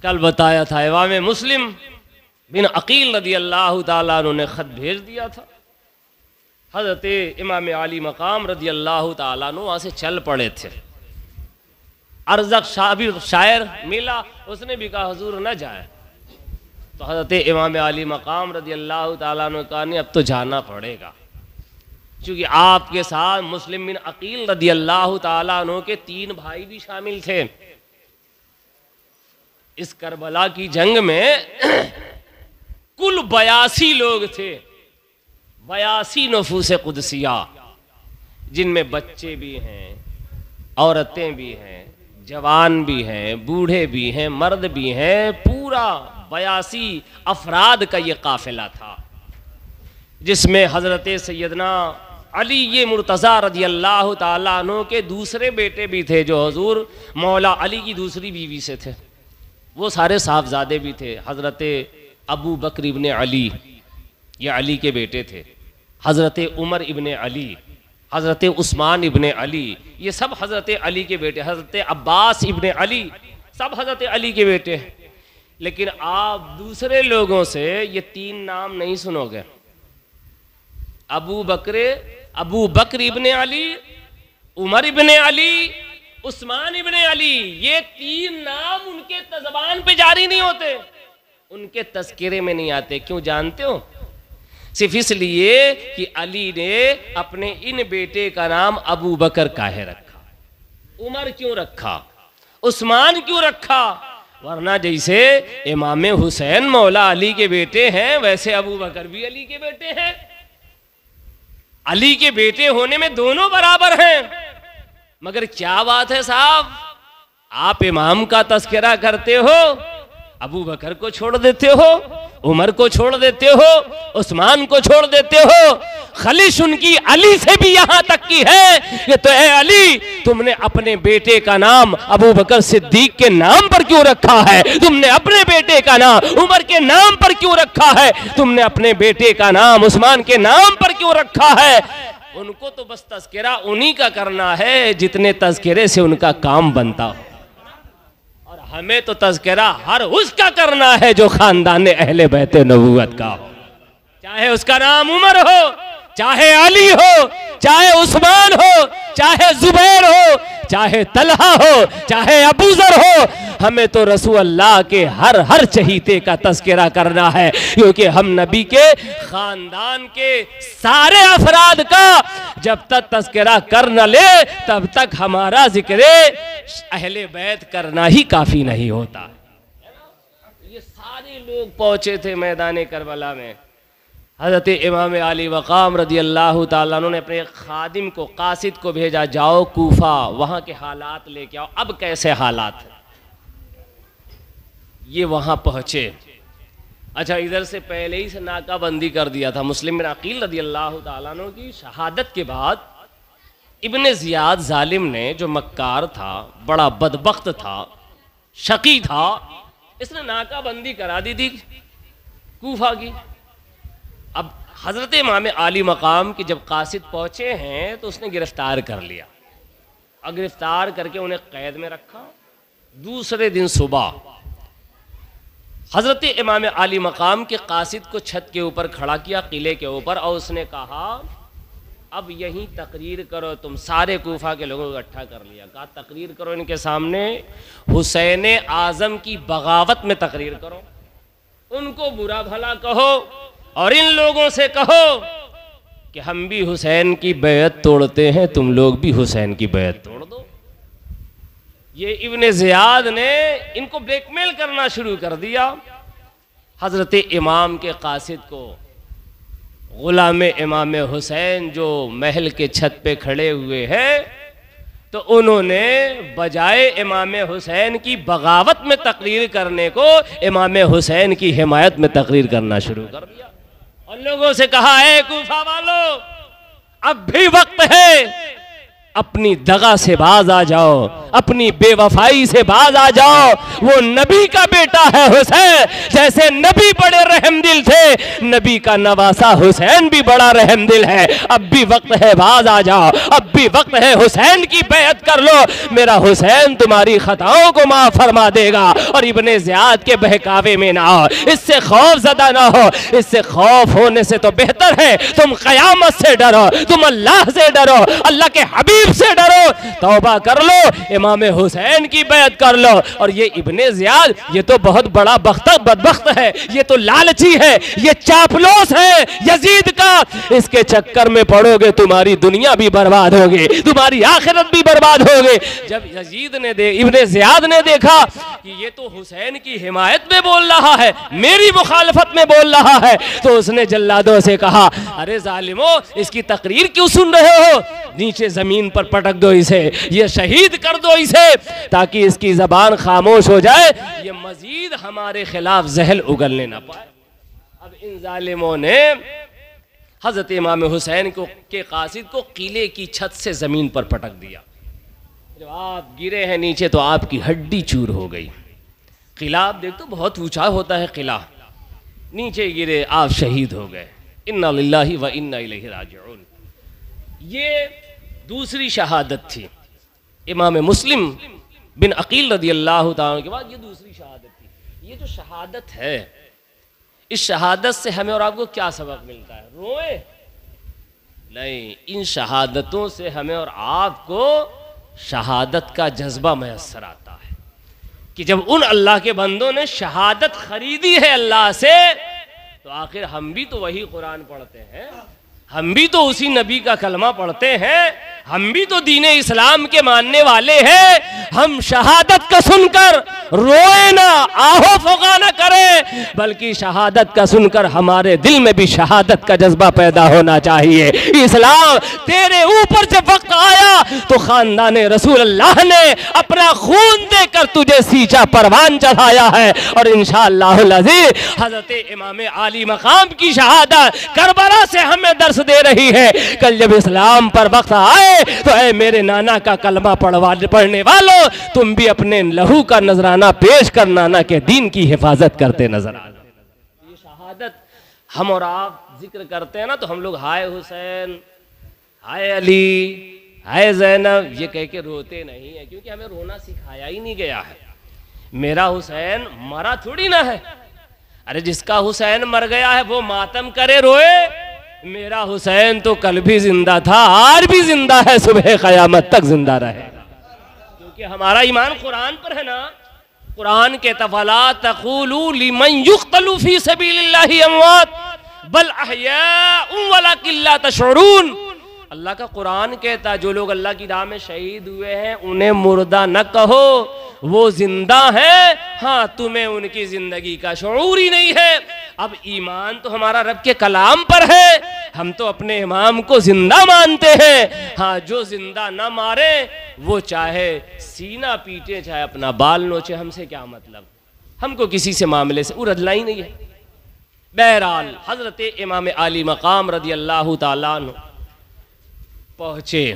کل بتایا تھا امام مسلم بن عقیل رضی اللہ تعالیٰ عنہ نے خط بھیج دیا تھا. حضرت امام علی مقام رضی اللہ تعالیٰ عنہ وہاں سے چل پڑے تھے. ارزق شاعر ملا, اس نے بھی کہا حضور نہ جائے. تو حضرت امام علی مقام رضی اللہ تعالیٰ عنہ کہا نہیں اب تو جانا پڑے گا, چونکہ آپ کے ساتھ مسلم بن عقیل رضی اللہ تعالیٰ عنہ کے 3 بھائی بھی شامل تھے. اس کربلا کی جنگ میں کل 82 لوگ تھے, 82 نفوس قدسیہ, جن میں بچے بھی ہیں, عورتیں بھی ہیں, جوان بھی ہیں, بوڑھے بھی ہیں, مرد بھی ہیں. پورا 82 افراد کا یہ قافلہ تھا, جس میں حضرت سیدنا علی مرتضیٰ رضی اللہ تعالیٰ عنہ کے دوسرے بیٹے بھی تھے, جو حضور مولا علی کی دوسری بیوی سے تھے. وہ سارے صاحبزادے بھی تھے. حضرت ابو بکر ابن علی, یہ علی کے بیٹے تھے. حضرت عمر ابن علی, حضرت عثمان ابن علی, یہ سب حضرت علی کے بیٹے. حضرت عباس ابن علی, سب حضرت علی کے بیٹے. لیکن آپ دوسرے لوگوں سے یہ 3 نام نہیں سنو گے. ابو بکر ابن علی, عمر ابن علی, عثمان ابن علی, یہ 3 نام ان کے زبان پہ جاری نہیں ہوتے, ان کے تذکرے میں نہیں آتے. کیوں جانتے ہو؟ صرف اس لیے کہ علی نے اپنے ان بیٹے کا نام ابو بکر کاہے رکھا, عمر کیوں رکھا, عثمان کیوں رکھا. ورنہ جیسے امام حسین مولا علی کے بیٹے ہیں, ویسے ابو بکر بھی علی کے بیٹے ہیں. علی کے بیٹے ہونے میں دونوں برابر ہیں. مگر کیا بات ہے صاحب, آپ امام کا تذکرہ کرتے ہو, ابو بکر کو چھوڑ دیتے ہو, عمر کو چھوڑ دیتے ہو, عثمان کو چھوڑ دیتے ہو. خلش ان کی علی سے بھی یہاں تک کی ہے کہ تو اے علی, تم نے اپنے بیٹے کا نام ابو بکر صدیق کے نام پر کیوں رکھا ہے؟ تم نے اپنے بیٹے کا نام عمر کے نام پر کیوں رکھا ہے؟ تم نے اپنے بیٹے کا نام عثمان کے نام پر کیوں رکھا ہے؟ ان کو تو بس تذکرہ انہی کا کرنا ہے جتنے تذکرے سے ان کا کام بنتا ہو, اور ہمیں تو تذکرہ ہر اس کا کرنا ہے جو خاندان اہل بیت نبوت کا ہو, چاہے اس کا نام عمر ہو, چاہے علی ہو, چاہے عثمان ہو, چاہے زبیر ہو, چاہے طلحہ ہو, چاہے ابو ذر ہو. ہمیں تو رسول اللہ کے ہر چہیتے کا تذکرہ کرنا ہے, کیونکہ ہم نبی کے خاندان کے سارے افراد کا جب تک تذکرہ کر نہ لے تب تک ہمارا ذکر اہل بیت کرنا ہی کافی نہیں ہوتا. یہ سارے لوگ پہنچے تھے میدان کربلا میں. حضرت امام علی مقام رضی اللہ تعالیٰ عنہ نے اپنے ایک خادم کو, قاصد کو بھیجا, جاؤ کوفہ, وہاں کے حالات لے کے آؤ. اب کیسے حالات ہیں یہ وہاں پہنچے. اچھا, ادھر سے پہلے ہی سے ناکہ بندی کر دیا تھا. مسلم بن عقیل رضی اللہ تعالیٰ عنہ کی شہادت کے بعد ابن زیاد ظالم نے, جو مکار تھا, بڑا بدبخت تھا, شقی تھا, اس نے ناکہ بندی کرا دی تھی کوفہ کی. اب حضرت امام علی مقام کی جب قاصد پہنچے ہیں تو اس نے گرفتار کر لیا, اور گرفتار کر کے انہیں قید میں رکھا. دوسرے دن صبح حضرت امام علی مقام کے قاصد کو چھت کے اوپر کھڑا کیا, قلعے کے اوپر, اور اس نے کہا اب یہیں تقریر کرو. تم سارے کوفہ کے لوگوں کو اکٹھا کر لیا, کہا تقریر کرو ان کے سامنے, حسین اعظم کی بغاوت میں تقریر کرو, ان کو برا بھلا کہو, اور ان لوگوں سے کہو کہ ہم بھی حسین کی بیعت توڑتے ہیں, تم لوگ بھی حسین کی بیعت توڑ دو. یہ ابن زیاد نے ان کو بلیک میل کرنا شروع کر دیا. حضرت امام کے قاصد کو, غلام امام حسین جو محل کے چھت پہ کھڑے ہوئے ہیں, تو انہوں نے بجائے امام حسین کی بغاوت میں تقریر کرنے کو امام حسین کی حمایت میں تقریر کرنا شروع کر دیا, اور لوگوں سے کہا اے کوفہ والو, اب بھی وقت ہے اپنی دغا سے باز آ جاؤ، اپنی بے وفائی سے باز آ جاؤ. وہ نبی کا بیٹا ہے حسین، جیسے نبی بڑے رحم دل تھے، نبی کا نواسا حسین بھی بڑا رحم دل ہے. اب بھی وقت ہے باز آ جاؤ، اب بھی وقت ہے حسین کی بیعت کر لو. میرا حسین تمہاری خطاؤں کو معاف فرما دے گا. اور ابن زیاد کے بہکاوے میں نہ ہو، اس سے خوف زدہ نہ ہو. اس سے خوف ہونے سے تو بہتر ہے تم قیامت سے ڈرو، تم اللہ سے ڈرو، اللہ کے حبیب سے ڈرو. توبہ کر لو، امام حسین کی بیعت کر لو. اور یہ ابن زیاد یہ تو بہت بڑا بدبخت ہے، یہ تو لالچی ہے، یہ چاپلوس ہے یزید کا. اس کے چکر میں پڑو گے تمہاری دنیا بھی برباد ہوگی، تمہاری آخرت بھی برباد ہوگی. جب یزید نے ابن زیاد نے دیکھا کہ یہ تو حسین کی حمایت میں بول رہا ہے، میری مخالفت میں بول رہا ہے، تو اس نے جلادوں سے کہا ارے ظالمو، اس کی تقریر کیوں سن رہے ہو؟ نیچے زمین پر پٹک دو اسے، یہ شہید کر دو اسے، تاکہ اس کی زبان خاموش ہو جائے، یہ مزید ہمارے خلاف زہل اگلنے نہ پائے. اب ان ظالموں نے حضرت امام حسین کے قاصد کو قلعے کی چھت سے زمین پر پٹک دیا. جب آپ گرے ہیں نیچے تو آپ کی ہڈی چور ہو گئی. قلعہ آپ دیکھ تو بہت اونچا ہوتا ہے قلعہ، نیچے گرے آپ شہید ہو گئے. انا للہ و انا الیہ راجعون. یہ دوسری شہادت تھی. امام مسلم بن عقیل رضی اللہ تعالیٰ کے بعد یہ دوسری شہادت تھی. یہ جو شہادت ہے، اس شہادت سے ہمیں اور آپ کو کیا سبق ملتا ہے؟ روئے نہیں، ان شہادتوں سے ہمیں اور آپ کو شہادت کا جذبہ میسر آتا ہے کہ جب ان اللہ کے بندوں نے شہادت خریدی ہے اللہ سے، تو آخر ہم بھی تو وہی قرآن پڑھتے ہیں، ہم بھی تو اسی نبی کا کلمہ پڑھتے ہیں، ہم بھی تو دین اسلام کے ماننے والے ہیں. ہم شہادت کا سن کر روئے نہ، آہو فغا نہ کریں، بلکہ شہادت کا سن کر ہمارے دل میں بھی شہادت کا جذبہ پیدا ہونا چاہیے. اسلام تیرے اوپر جب وقت آیا تو خاندان رسول اللہ نے اپنا خون دے کر تجھے سیچا پروان چڑھایا ہے. اور انشاءاللہ العزیز حضرت امام عالی مقام کی شہادت کربلا سے ہمیں درس دے رہی ہے. کل جب اسلام پر وقت آئے تو اے میرے نانا کا کلمہ پڑھنے والوں، تم بھی اپنے لہو کا نذرانہ پیش کر نانا کے دین کی حفاظت کرتے نظر آ. یہ شہادت ہم اور آپ ذکر کرتے ہیں نا تو ہم لوگ ہائے حسین، ہائے علی، ہائے زینب یہ کہہ کے روتے نہیں ہیں، کیونکہ ہمیں رونا سکھایا ہی نہیں گیا ہے. میرا حسین مرا تھوڑی نہ ہے. ارے جس کا حسین مر گیا ہے وہ ماتم کرے روئے. میرا حسین تو کل بھی زندہ تھا، آج بھی زندہ ہے، صبح قیامت تک زندہ رہے گا. کیونکہ ہمارا ایمان قرآن پر ہے نا. قرآن کے فَلَا تَقُولُوا لِمَنْ يُقْتَلُ فِي سَبِيلِ اللَّهِ أَمْوَاتٌ بَلْ أَحْيَاءٌ وَلَكِنْ لَا تَشْعُرُونَ. اللہ کا قرآن کہتا جو لوگ اللہ کی راہ میں شہید ہوئے ہیں انہیں مردہ نہ کہو، وہ زندہ ہیں. ہاں تمہیں ان کی زندگی کا شعور ہی نہیں ہے. اب ایمان تو ہمارا رب کے کلام پر ہے، ہم تو اپنے امام کو زندہ مانتے ہیں. ہاں جو زندہ نہ مارے وہ چاہے سینہ پیٹے چاہے اپنا بال نوچے، ہم سے کیا مطلب، ہم کو کسی سے معاملے سے ارجنا ہی نہیں ہے. بہرحال حضرت امام عالی مقام رضی اللہ تعالیٰ عنہ پہنچے.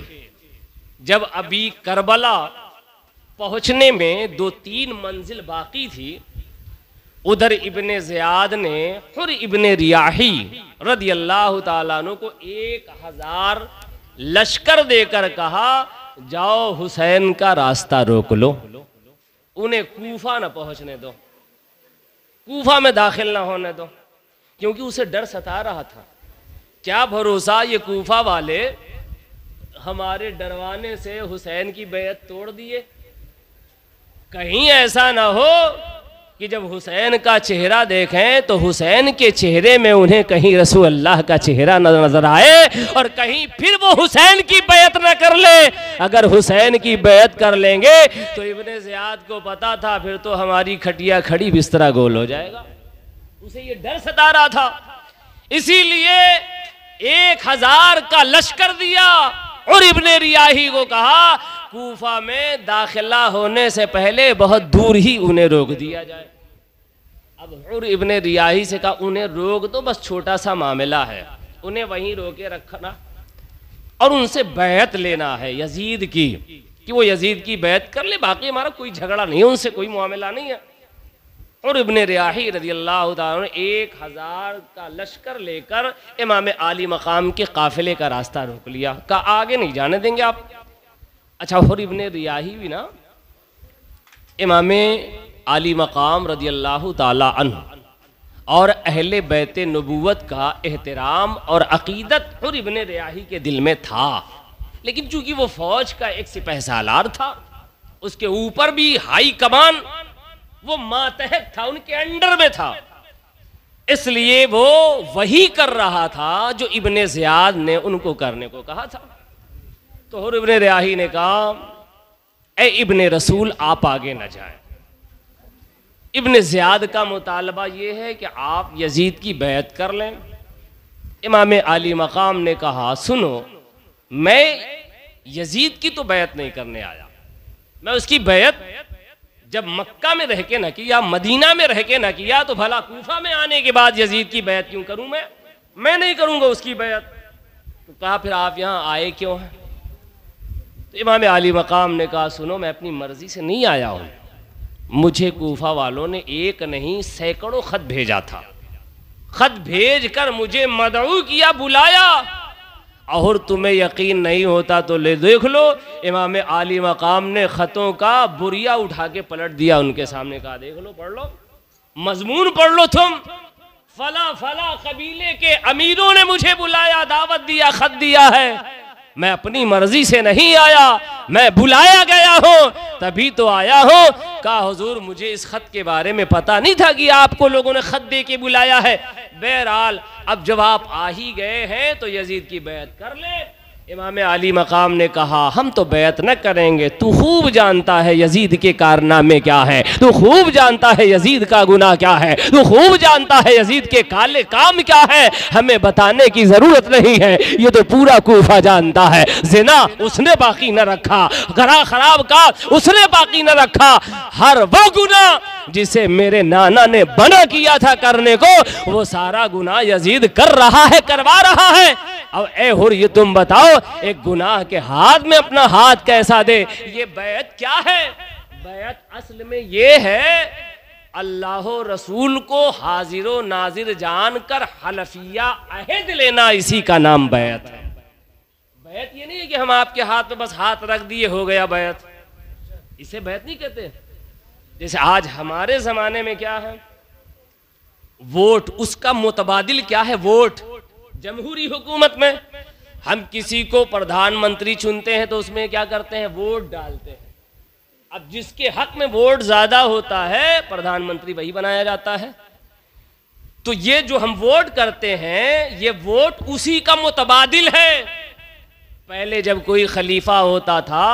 جب ابھی کربلا پہنچنے میں 2-3 منزل باقی تھی، ادھر ابن زیاد نے حر ابن ریاحی رضی اللہ تعالیٰ عنہ کو 1000 لشکر دے کر کہا جاؤ حسین کا راستہ روک لو، انہیں کوفہ نہ پہنچنے دو، کوفہ میں داخل نہ ہونے دو. کیونکہ اسے ڈر ستا رہا تھا، کیا بھروسہ یہ کوفہ والے ہمارے ڈروانے سے حسین کی بیعت توڑ دیے، کہیں ایسا نہ ہو کہ جب حسین کا چہرہ دیکھیں تو حسین کے چہرے میں انہیں کہیں رسول اللہ کا چہرہ نظر آئے اور کہیں پھر وہ حسین کی بیعت نہ کر لے. اگر حسین کی بیعت کر لیں گے تو ابن زیاد کو پتا تھا پھر تو ہماری کھٹیا کھڑی بسترا گول ہو جائے گا. اسے یہ ڈر ستا رہا تھا، اسی لیے 1000 کا لشکر دیا اور ابن ریاحی کو کہا کوفہ میں داخلہ ہونے سے پہلے بہت دور ہی انہیں روک دیا جائے. اب حر ابن ریاحی سے کہا انہیں روک دو، بس چھوٹا سا معاملہ ہے، انہیں وہیں روکے رکھنا. اور ان سے بیعت لینا ہے یزید کی کہ وہ یزید کی بیعت کر لے، باقی ہمارا کوئی جھگڑا نہیں ہے، ان سے کوئی معاملہ نہیں ہے۔ اور ابن ریاحی رضی اللہ تعالیٰ نے 1000 کا لشکر لے کر امام عالی مقام کے قافلے کا راستہ روک لیا، کہا آگے نہیں جانے دیں گے آپ۔ اچھا، اور ابن ریاحی بھی نا امام عالی مقام رضی اللہ تعالیٰ عنہ اور اہل بیت نبوت کا احترام اور عقیدت اور ابن ریاحی کے دل میں تھا، لیکن چونکہ وہ فوج کا ایک سپہ سالار تھا، اس کے اوپر بھی ہائی کمان، وہ ماتحت تھا، ان کے انڈر میں تھا، اس لیے وہ وہی کر رہا تھا جو ابن زیاد نے ان کو کرنے کو کہا تھا۔ تو اور ابن ریاحی نے کہا اے ابن رسول آپ آگے نہ جائیں۔ ابن زیاد کا مطالبہ یہ ہے کہ آپ یزید کی بیعت کر لیں۔ امام عالی مقام نے کہا سنو، میں یزید کی تو بیعت نہیں کرنے آیا، میں اس کی بیعت جب مکہ میں رہ کے نہ کیا، مدینہ میں رہ کے نہ کیا، تو بھلا کوفہ میں آنے کے بعد یزید کی بیعت کیوں کروں؟ میں نہیں کروں گا اس کی بیعت۔ تو کہا پھر آپ یہاں آئے کیوں ہیں؟ تو امام عالی مقام نے کہا سنو، میں اپنی مرضی سے نہیں آیا ہوں، مجھے کوفہ والوں نے ایک نہیں سینکڑوں خط بھیجا تھا، خط بھیج کر مجھے مدعو کیا، بلایا، اور تمہیں یقین نہیں ہوتا تو لے دیکھ لو، امام عالی مقام نے خطوں کا بریا اٹھا کے پلٹ دیا ان کے سامنے، کہا دیکھ لو، پڑھ لو، مضمون پڑھ لو تم، فلاں فلاں قبیلے کے امیروں نے مجھے بلایا، دعوت دیا، خط دیا ہے، میں اپنی مرضی سے نہیں آیا، میں بلایا گیا ہوں تبھی تو آیا ہوں۔ کہا حضور مجھے اس خط کے بارے میں پتہ نہیں تھا کہ آپ کو لوگوں نے خط دے کے بلایا ہے۔ بہرحال اب جب آپ آ ہی گئے ہیں تو یزید کی بیعت کر لیں۔ امام عالی مقام نے کہا ہم تو بیعت نہ کریں گے، تو خوب جانتا ہے یزید کے کارنامے کیا ہے، تو خوب جانتا ہے یزید کا گناہ کیا ہے، تو خوب جانتا ہے یزید کے کالے کام کیا ہے، ہمیں بتانے کی ضرورت نہیں ہے، یہ تو پورا کوفہ جانتا ہے۔ زنا اس نے باقی نہ رکھا، گھرا خراب کا اس نے باقی نہ رکھا، ہر وہ گناہ جسے میرے نانا نے بنا کیا تھا کرنے کو، وہ سارا گناہ یزید کر رہا ہے، کروا رہا ہے۔ اب اے حر یہ تم بتاؤ ایک گناہ کے ہاتھ میں اپنا ہاتھ کیسا دے؟ یہ بیعت کیا ہے؟ بیعت اصل میں یہ ہے اللہ و رسول کو حاضر و ناظر جان کر حلفیہ عہد لینا، اسی کا نام بیعت ہے۔ بیعت یہ نہیں ہے کہ ہم آپ کے ہاتھ میں بس ہاتھ رکھ دیے ہو گیا بیعت، اسے بیعت نہیں کہتے۔ جیسے آج ہمارے زمانے میں کیا ہے، ووٹ، اس کا متبادل کیا ہے؟ ووٹ۔ جمہوری حکومت میں ہم کسی کو پردھان منتری چنتے ہیں تو اس میں کیا کرتے ہیں؟ ووٹ ڈالتے ہیں۔ اب جس کے حق میں ووٹ زیادہ ہوتا ہے پردھان منتری وہی بنایا جاتا ہے۔ تو یہ جو ہم ووٹ کرتے ہیں یہ ووٹ اسی کا متبادل ہے۔ پہلے جب کوئی خلیفہ ہوتا تھا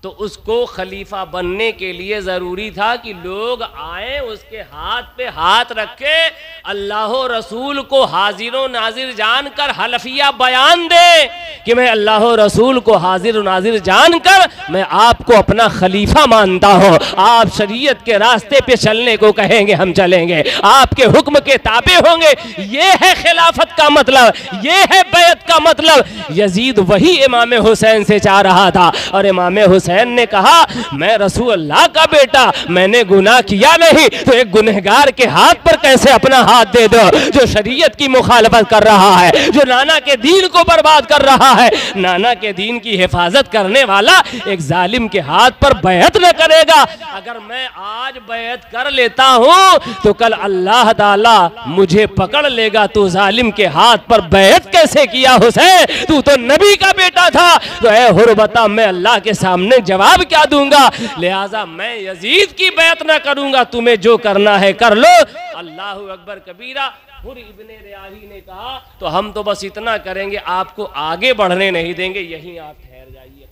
تو اس کو خلیفہ بننے کے لیے ضروری تھا کہ لوگ آئیں اس کے ہاتھ پہ ہاتھ رکھے، اللہ و رسول کو حاضر و ناظر جان کر حلفیہ بیان دے کہ میں اللہ و رسول کو حاضر و ناظر جان کر میں آپ کو اپنا خلیفہ مانتا ہوں، آپ شریعت کے راستے پہ چلنے کو کہیں گے ہم چلیں گے، آپ کے حکم کے تابع ہوں گے۔ یہ ہے خلافت کا مطلب، یہ ہے بیعت کا مطلب۔ یزید وہی امام حسین سے چاہ رہا تھا، اور امام حسین نے کہا میں رسول اللہ کا بیٹا، میں نے گناہ کیا نہیں، تو ایک گنہگار کے ہاتھ پر کیسے اپنا ہاتھ دے دو جو شریعت کی مخالفت کر رہا ہے، جو نانا کے دین کو برباد کر رہا ہے۔ نانا کے دین کی حفاظت کرنے والا ایک ظالم کے ہاتھ پر بیعت نہ کرے گا۔ اگر میں آج بیعت کر لیتا ہوں تو کل اللہ تعالی مجھے پکڑ لے گا، تو ظالم کے ہاتھ پر بیعت کیسے کیا حسین؟ تو نبی کا بیٹا تھا۔ تو اے حر بتا میں اللہ کے سامنے جواب کیا دوں گا؟ لہٰذا میں یزید کی بیعت نہ کروں گا، تمہیں جو کرنا ہے کر لو۔ اللہ اکبر کبیرہ۔ حر ابن ریاحی نے کہا تو ہم تو بس اتنا کریں گے، آپ کو آگے بڑھنے نہیں دیں گے، یہیں آپ ٹھہر جائیے۔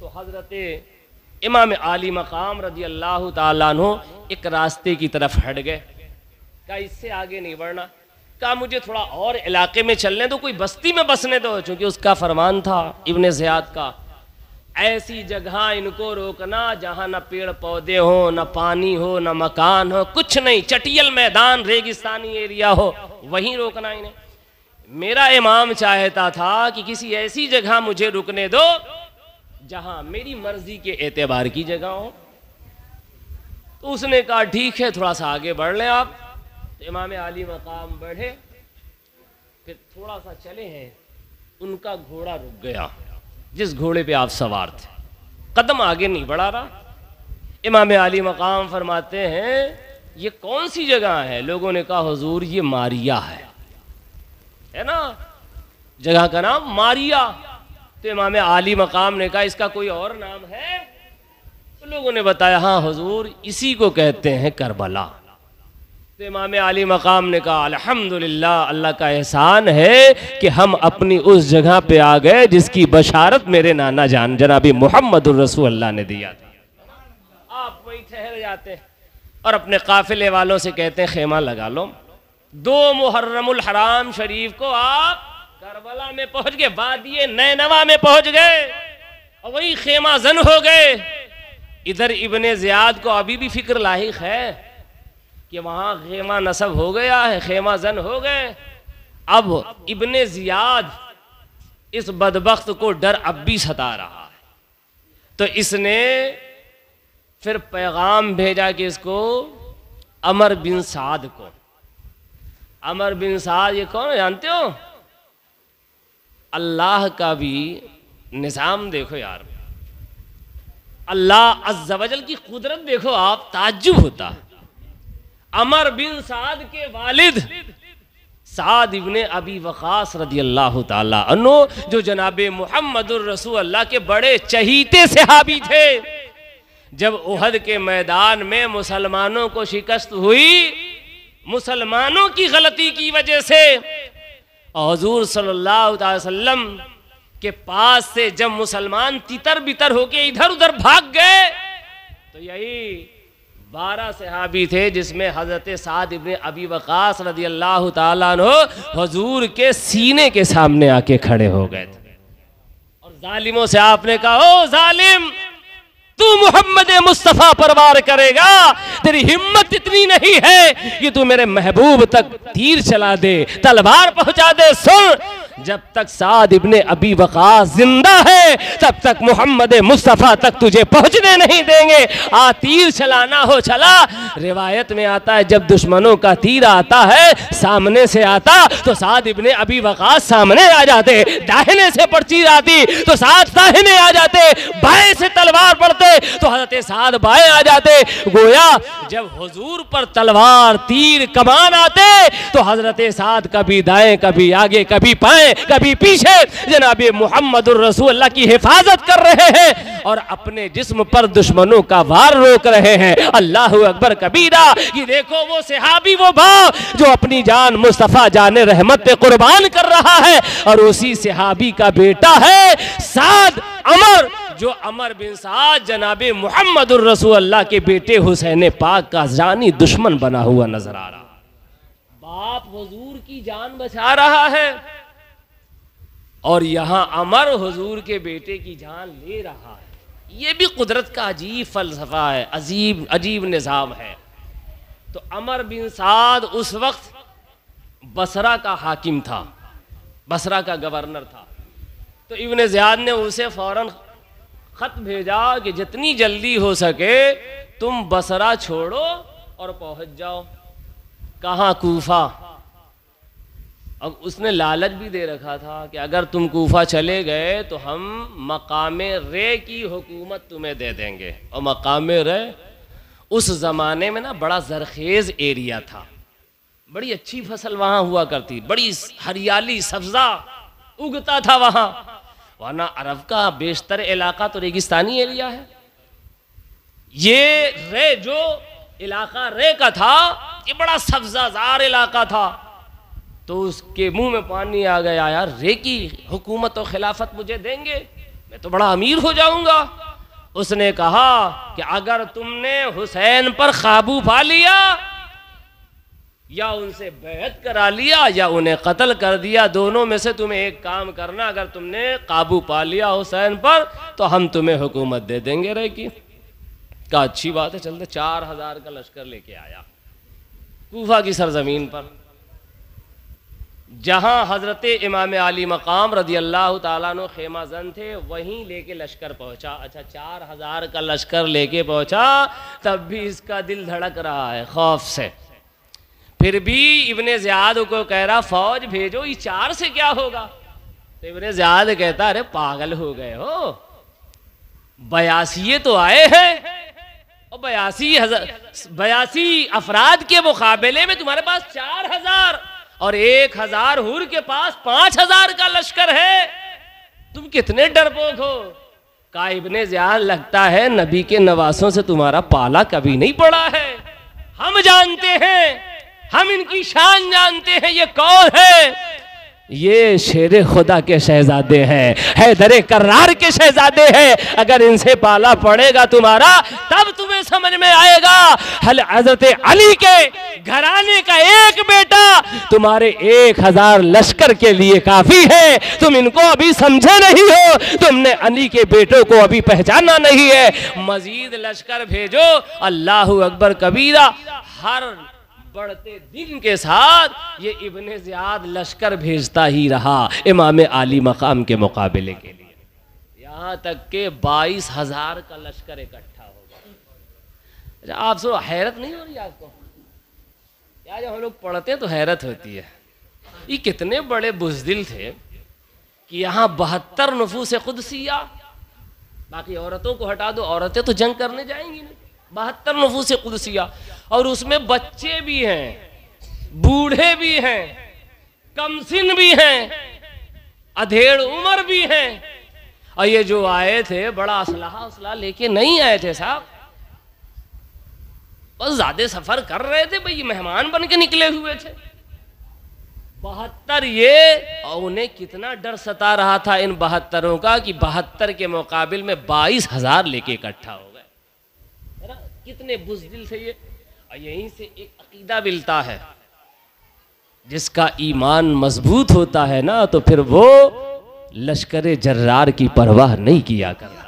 تو حضرت امام عالی مقام رضی اللہ تعالیٰ عنہ ایک راستے کی طرف ہٹ گئے، کہا اس سے آگے نہیں بڑھنا، کہا مجھے تھوڑا اور علاقے میں چلنے دو، کوئی بستی میں بسنے دو، چونکہ اس کا فرمان تھا ابن زیاد کا، ایسی جگہ ان کو روکنا جہاں نہ پیڑ پودے ہو، نہ پانی ہو، نہ مکان ہو، کچھ نہیں، چٹیل میدان ریگستانی ایریا ہو، وہیں روکنا انہیں۔ میرا امام چاہتا تھا کہ کسی ایسی جگہ مجھے رکنے دو جہاں میری مرضی کے اعتبار کی جگہ ہو. تو اس نے کہا ٹھیک ہے تھوڑا سا آگے بڑھ لیں آپ. تو امام عالی مقام بڑھے, پھر تھوڑا سا چلے ہیں, ان کا گھوڑا رک گیا جس گھوڑے پہ آپ سوار تھے, قدم آگے نہیں بڑھا رہا. امام عالی مقام فرماتے ہیں یہ کون سی جگہ ہے؟ لوگوں نے کہا حضور یہ ماریا ہے نا, جگہ کا نام ماریا. تو امام عالی مقام نے کہا اس کا کوئی اور نام ہے؟ تو لوگوں نے بتایا ہاں حضور اسی کو کہتے ہیں کربلا. تو امام عالی مقام نے کہا الحمدللہ, اللہ کا احسان ہے کہ ہم اپنی اس جگہ پہ آ گئے جس کی بشارت میرے نانا جان جناب محمد الرسول اللہ نے دیا تھا. آپ وہی ٹھہر جاتے ہیں اور اپنے قافلے والوں سے کہتے ہیں خیمہ لگا لو. 2 محرم الحرام شریف کو آپ کربلا میں پہنچ گئے, وادی نینوا میں پہنچ گئے اور وہی خیمہ زن ہو گئے. ادھر ابن زیاد کو ابھی بھی فکر لاحق ہے کہ وہاں خیمہ نصب ہو گیا ہے, خیمہ زن ہو گئے. اب ابن زیاد اس بدبخت کو ڈر اب بھی ستا رہا ہے. تو اس نے پھر پیغام بھیجا کہ اس کو عمر بن سعد کو. عمر بن سعد یہ کون ہے جانتے ہو؟ اللہ کا بھی نظام دیکھو یار, اللہ عز و جل کی قدرت دیکھو, آپ تعجب ہوتا. عمر بن سعد کے والد سعد ابن ابی وقاص رضی اللہ تعالی عنہ جو جناب محمد الرسول اللہ کے بڑے چہیتے صحابی تھے. جب احد کے میدان میں مسلمانوں کو شکست ہوئی مسلمانوں کی غلطی کی وجہ سے, حضور صلی اللہ علیہ وسلم کے پاس سے جب مسلمان تتر بتر ہو کے ادھر ادھر بھاگ گئے تو یہی 12 صحابی تھے جس میں حضرت سعد ابن ابی وقاص رضی اللہ تعالیٰ عنہ حضور کے سینے کے سامنے آ کے کھڑے ہو گئے تھے. اور ظالموں سے آپ نے کہا او ظالم, تو محمد مصطفیٰ پر وار کرے گا, تیری ہمت اتنی نہیں ہے کہ تو میرے محبوب تک تیر چلا دے, تلوار پہنچا دے. سن, جب تک سعد ابن ابی وقاص زندہ ہے تب تک محمد مصطفیٰ تک تجھے پہنچنے نہیں دیں گے. تیر چلانا ہو چلا. روایت میں آتا ہے جب دشمنوں کا تیر آتا ہے سامنے سے آتا تو سعد ابن ابی وقاص سامنے آ جاتے, داہنے سے پرچیر آتی تو سعد داہنے آ جاتے, بائیں سے تلوار پڑتے تو حضرت سعد بائیں آ جاتے. گویا جب حضور پر تلوار تیر کمان آتے تو حضرت سعد کبھی دائیں کبھی آگے کبھی پائیں کبھی پیچھے جناب محمد الرسول اللہ کی حفاظت کر رہے ہیں اور اپنے جسم پر دشمنوں کا وار روک رہے ہیں. اللہ اکبر کبیرہ. یہ دیکھو وہ صحابی, وہ باپ جو اپنی جان مصطفیٰ جان رحمت پہ قربان کر رہا ہے, اور اسی صحابی کا بیٹا ہے سعد عمر, جو عمر بن سعد جناب محمد الرسول اللہ کے بیٹے حسین پاک کا جانی دشمن بنا ہوا نظر آ رہا. باپ حضور کی جان بچا رہا ہے اور یہاں عمر حضور کے بیٹے کی جان لے رہا ہے. یہ بھی قدرت کا عجیب فلسفہ ہے, عجیب نظام ہے. تو عمر بن سعد اس وقت بصرہ کا حاکم تھا, بصرہ کا گورنر تھا. تو ابن زیاد نے اسے فوراً خط بھیجا کہ جتنی جلدی ہو سکے تم بصرہ چھوڑو اور پہنچ جاؤ. کہاں؟ کوفہ. اب اس نے لالچ بھی دے رکھا تھا کہ اگر تم کوفہ چلے گئے تو ہم مقام رے کی حکومت تمہیں دے دیں گے. اور مقام رے اس زمانے میں نا بڑا زرخیز ایریا تھا, بڑی اچھی فصل وہاں ہوا کرتی, بڑی ہریالی سبزہ اگتا تھا وہاں. ورنہ عرب کا بیشتر علاقہ تو ریگستانی ایریا ہے. یہ رے جو علاقہ رے کا تھا یہ بڑا سبزہ زار علاقہ تھا. تو اس کے منہ میں پانی آ گیا, یار رے کی حکومت و خلافت مجھے دیں گے, میں تو بڑا امیر ہو جاؤں گا. اس نے کہا کہ اگر تم نے حسین پر قابو پا لیا یا ان سے بیعت کرا لیا یا انہیں قتل کر دیا, دونوں میں سے تمہیں ایک کام کرنا. اگر تم نے قابو پا لیا حسین پر تو ہم تمہیں حکومت دے دیں گے رے کی. کہا اچھی بات ہے, چلتے. 4000 کا لشکر لے کے آیا کوفہ کی سرزمین پر. جہاں حضرت امام علی مقام رضی اللہ تعالیٰ عنہ خیمہ زن تھے وہیں لے کے لشکر پہنچا. اچھا 4000 کا لشکر لے کے پہنچا, تب بھی اس کا دل دھڑک رہا ہے خوف سے. پھر بھی ابن زیاد کو کہہ رہا فوج بھیجو, یہ 4 سے کیا ہوگا؟ تو ابن زیاد کہتا ارے پاگل ہو گئے ہو, 82 تو آئے ہیں اور 82 افراد کے مقابلے میں تمہارے پاس 4000 اور 1000 حور کے پاس 5000 کا لشکر ہے, تم کتنے ڈرپوک ہو. کہا ابن زیاد لگتا ہے نبی کے نواسوں سے تمہارا پالا کبھی نہیں پڑا ہے. ہم جانتے ہیں, ہم ان کی شان جانتے ہیں, یہ کون ہے؟ یہ شیر خدا کے شہزادے ہیں, حیدر کرار کے شہزادے ہیں. اگر ان سے پالا پڑے گا تمہارا تب تمہیں سمجھ میں آئے گا. حضرت علی کے گھرانے کا ایک بیٹا تمہارے 1000 لشکر کے لیے کافی ہے. تم ان کو ابھی سمجھے نہیں ہو, تم نے علی کے بیٹوں کو ابھی پہچانا نہیں ہے. مزید لشکر بھیجو. اللہ اکبر کبیرہ. ہر بڑھتے دن کے ساتھ یہ ابن زیاد لشکر بھیجتا ہی رہا امام علی مقام کے مقابلے کے لیے, یہاں تک کہ 22000 کا لشکر اکٹھا ہو گیا. آپ سے حیرت نہیں ہو رہی آپ کو؟ یا جب ہم لوگ پڑھتے ہیں تو حیرت ہوتی ہے, یہ کتنے بڑے بزدل تھے کہ یہاں 72 نفوس قدسیہ, باقی عورتوں کو ہٹا دو, عورتیں تو جنگ کرنے جائیں گی نہیں, 72 نفوس قدسیہ, اور اس میں بچے بھی ہیں, بوڑھے بھی ہیں, کم سن بھی ہیں, ادھیڑ عمر بھی ہیں. اور یہ جو آئے تھے بڑا اسلحہ لے کے نہیں آئے تھے صاحب, بس زیادہ سفر کر رہے تھے بھئی, مہمان بن کے نکلے ہوئے تھے. 72 یہ, اور انہیں کتنا ڈر ستا رہا تھا ان 72 کا کہ 72 کے مقابل میں 22000 لے کے اکٹھا ہو گئے. کتنے بزدل تھے یہ. اور یہیں سے ایک عقیدہ ملتا ہے, جس کا ایمان مضبوط ہوتا ہے نا تو پھر وہ لشکر جرار کی پرواہ نہیں کیا کرتا.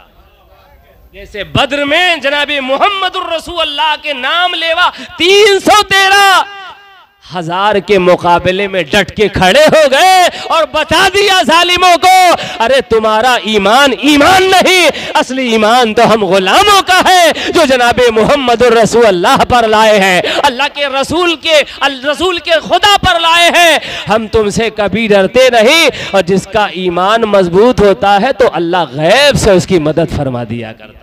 جیسے بدر میں جناب محمد الرسول اللہ کے نام لیوا 313,000 کے مقابلے میں ڈٹ کے کھڑے ہو گئے اور بتا دیا ظالموں کو ارے تمہارا ایمان ایمان نہیں, اصلی ایمان تو ہم غلاموں کا ہے جو جناب محمد الرسول اللہ پر لائے ہیں, اللہ کے رسول کے خدا پر لائے ہیں. ہم تم سے کبھی ڈرتے نہیں, اور جس کا ایمان مضبوط ہوتا ہے تو اللہ غیب سے اس کی مدد فرما دیا کرتا ہے.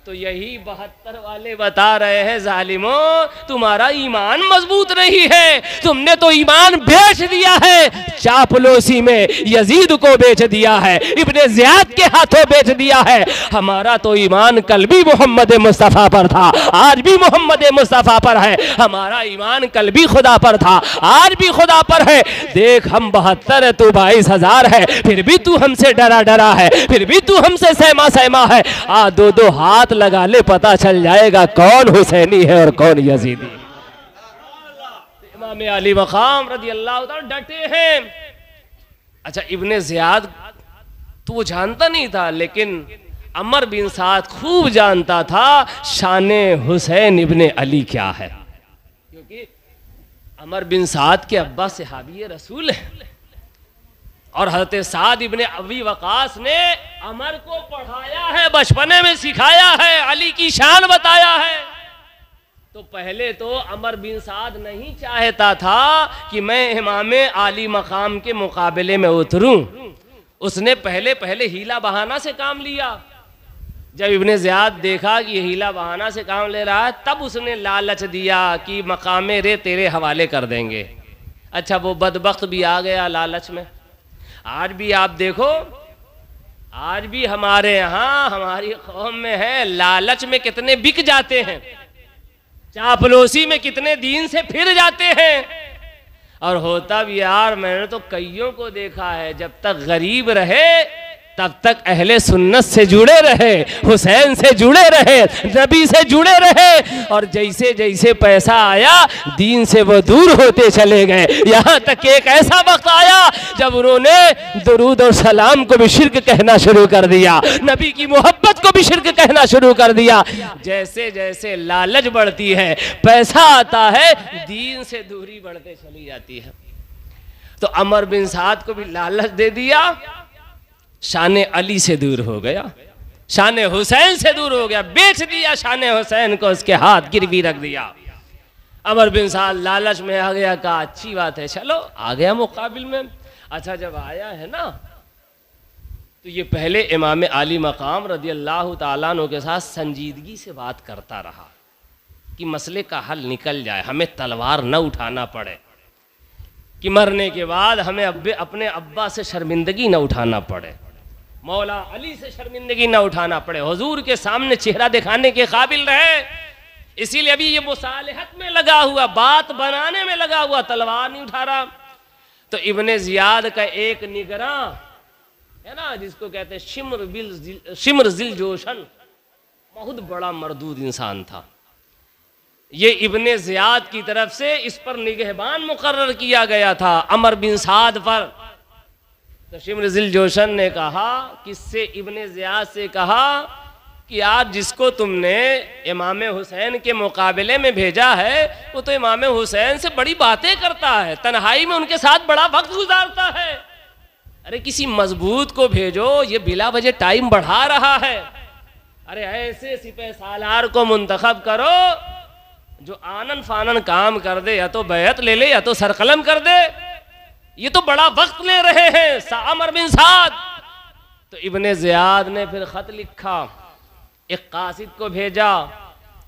تو یہی 72 والے بتا رہے ہیں ظالموں تمہارا ایمان مضبوط نہیں ہے, تم نے تو ایمان بیچ دیا ہے, چاپلوسی میں یزید کو بیچ دیا ہے, ابن زیاد کے ہاتھوں بیچ دیا ہے. ہمارا تو ایمان کل بھی محمد مصطفیٰ پر تھا, آج بھی محمد مصطفیٰ پر ہے. ہمارا ایمان کل بھی خدا پر تھا, آج بھی خدا پر ہے. دیکھ ہم 72 ہے, تو 22000 ہے, پھر بھی تو ہم سے ڈرا ہے, پھر بھی تو ہم سے سہما ہے. دو ہاتھ لگا لے, پتا چل جائے گا کون حسینی ہے اور کون یزیدی. امام علی مقام رضی اللہ تعالیٰ ڈٹے ہیں. اچھا ابن زیاد تو وہ جانتا نہیں تھا, لیکن عمر بن سعد خوب جانتا تھا شان حسین ابن علی کیا ہے, کیونکہ عمر بن سعد کے ابا صحابی رسول ہیں, اور حضرت سعد ابن ابی وقاص نے عمر کو پڑھایا ہے, بچپنے میں سکھایا ہے, علی کی شان بتایا ہے. تو پہلے تو عمر بن سعد نہیں چاہتا تھا کہ میں امام علی مقام کے مقابلے میں اتروں. اس نے پہلے ہیلا بہانہ سے کام لیا. جب ابن زیاد دیکھا کہ یہ ہیلا بہانہ سے کام لے رہا ہے, تب اس نے لالچ دیا کہ مقام رے تیرے حوالے کر دیں گے. اچھا وہ بدبخت بھی آ گیا لالچ میں. آج بھی آپ دیکھو, آج بھی ہمارے یہاں ہماری قوم میں ہے, لالچ میں کتنے بک جاتے ہیں, چاپلوسی میں کتنے دین سے پھر جاتے ہیں. اور ہوتا بھی یار میں نے تو کئیوں کو دیکھا ہے, جب تک غریب رہے تب تک اہل سنت سے جڑے رہے, حسین سے جڑے رہے, نبی سے جڑے رہے, اور جیسے جیسے پیسہ آیا دین سے وہ دور ہوتے چلے گئے. یہاں تک کہ ایک ایسا وقت آیا جب انہوں نے درود اور سلام کو بھی شرک کہنا شروع کر دیا, نبی کی محبت کو بھی شرک کہنا شروع کر دیا. جیسے جیسے لالچ بڑھتی ہے, پیسہ آتا ہے, دین سے دوری بڑھتے چلی جاتی ہے. تو عمر بن سعد کو بھی لالچ دے دیا، شان علی سے دور ہو گیا، شان حسین سے دور ہو گیا، بیچ دیا شان حسین کو، اس کے ہاتھ گروی رکھ دیا۔ عمر بن سعد لالچ میں آ گیا، کہا اچھی بات ہے چلو آ گیا مقابل میں۔ اچھا جب آیا ہے نا تو یہ پہلے امام عالی مقام رضی اللہ تعالیٰ عنہ کے ساتھ سنجیدگی سے بات کرتا رہا کہ مسئلے کا حل نکل جائے، ہمیں تلوار نہ اٹھانا پڑے، کہ مرنے کے بعد ہمیں اپنے ابا سے شرمندگی نہ اٹھانا پڑے، مولا علی سے شرمندگی نہ اٹھانا پڑے، حضور کے سامنے چہرہ دکھانے کے قابل رہے۔ اسی لیے ابھی یہ مصالحت میں لگا ہوا، بات بنانے میں لگا ہوا، تلوار نہیں اٹھا رہا۔ تو ابن زیاد کا ایک نگراں ہے نا، جس کو کہتے ہیں شمر ذل جوشن، بہت بڑا مردود انسان تھا، یہ ابن زیاد کی طرف سے اس پر نگہبان مقرر کیا گیا تھا عمر بن سعد پر۔ تو شمر ذل جوشن نے کہا، کس سے؟ ابن زیاد سے کہا کہ یار جس کو تم نے امام حسین کے مقابلے میں بھیجا ہے وہ تو امام حسین سے بڑی باتیں کرتا ہے، تنہائی میں ان کے ساتھ بڑا وقت گزارتا ہے، ارے کسی مضبوط کو بھیجو، یہ بلا وجہ ٹائم بڑھا رہا ہے، ارے ایسے سپہ سالار کو منتخب کرو جو آنن فانن کام کر دے، یا تو بیعت لے لے یا تو سرقلم کر دے، یہ تو بڑا وقت لے رہے ہیں عمر بن سعد۔ تو ابن زیاد نے پھر خط لکھا، ایک قاصد کو بھیجا،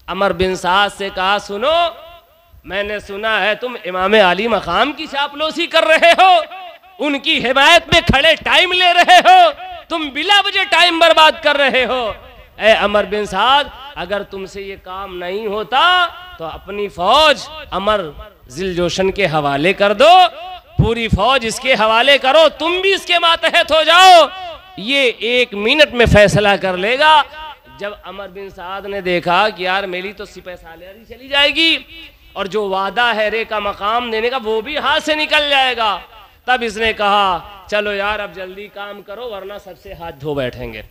عمر بن سعد سے کہا سنو میں نے سنا ہے تم امام علی مقام کی چاپلوسی کر رہے ہو، ان کی حمایت میں کھڑے ٹائم لے رہے ہو، تم بلا وجہ ٹائم برباد کر رہے ہو۔ اے عمر بن سعد اگر تم سے یہ کام نہیں ہوتا تو اپنی فوج عمر ذل جوشن کے حوالے کر دو، پوری فوج اس کے حوالے کرو، تم بھی اس کے ماتحت ہو جاؤ، یہ 1 منٹ میں فیصلہ کر لے گا۔ جب عمر بن سعد نے دیکھا کہ یار میری تو سپہ سالاری چلی جائے گی اور جو وعدہ ہے رے کا مقام دینے کا وہ بھی ہاتھ سے نکل جائے گا، تب اس نے کہا چلو یار اب جلدی کام کرو ورنہ سب سے ہاتھ دھو بیٹھیں گے،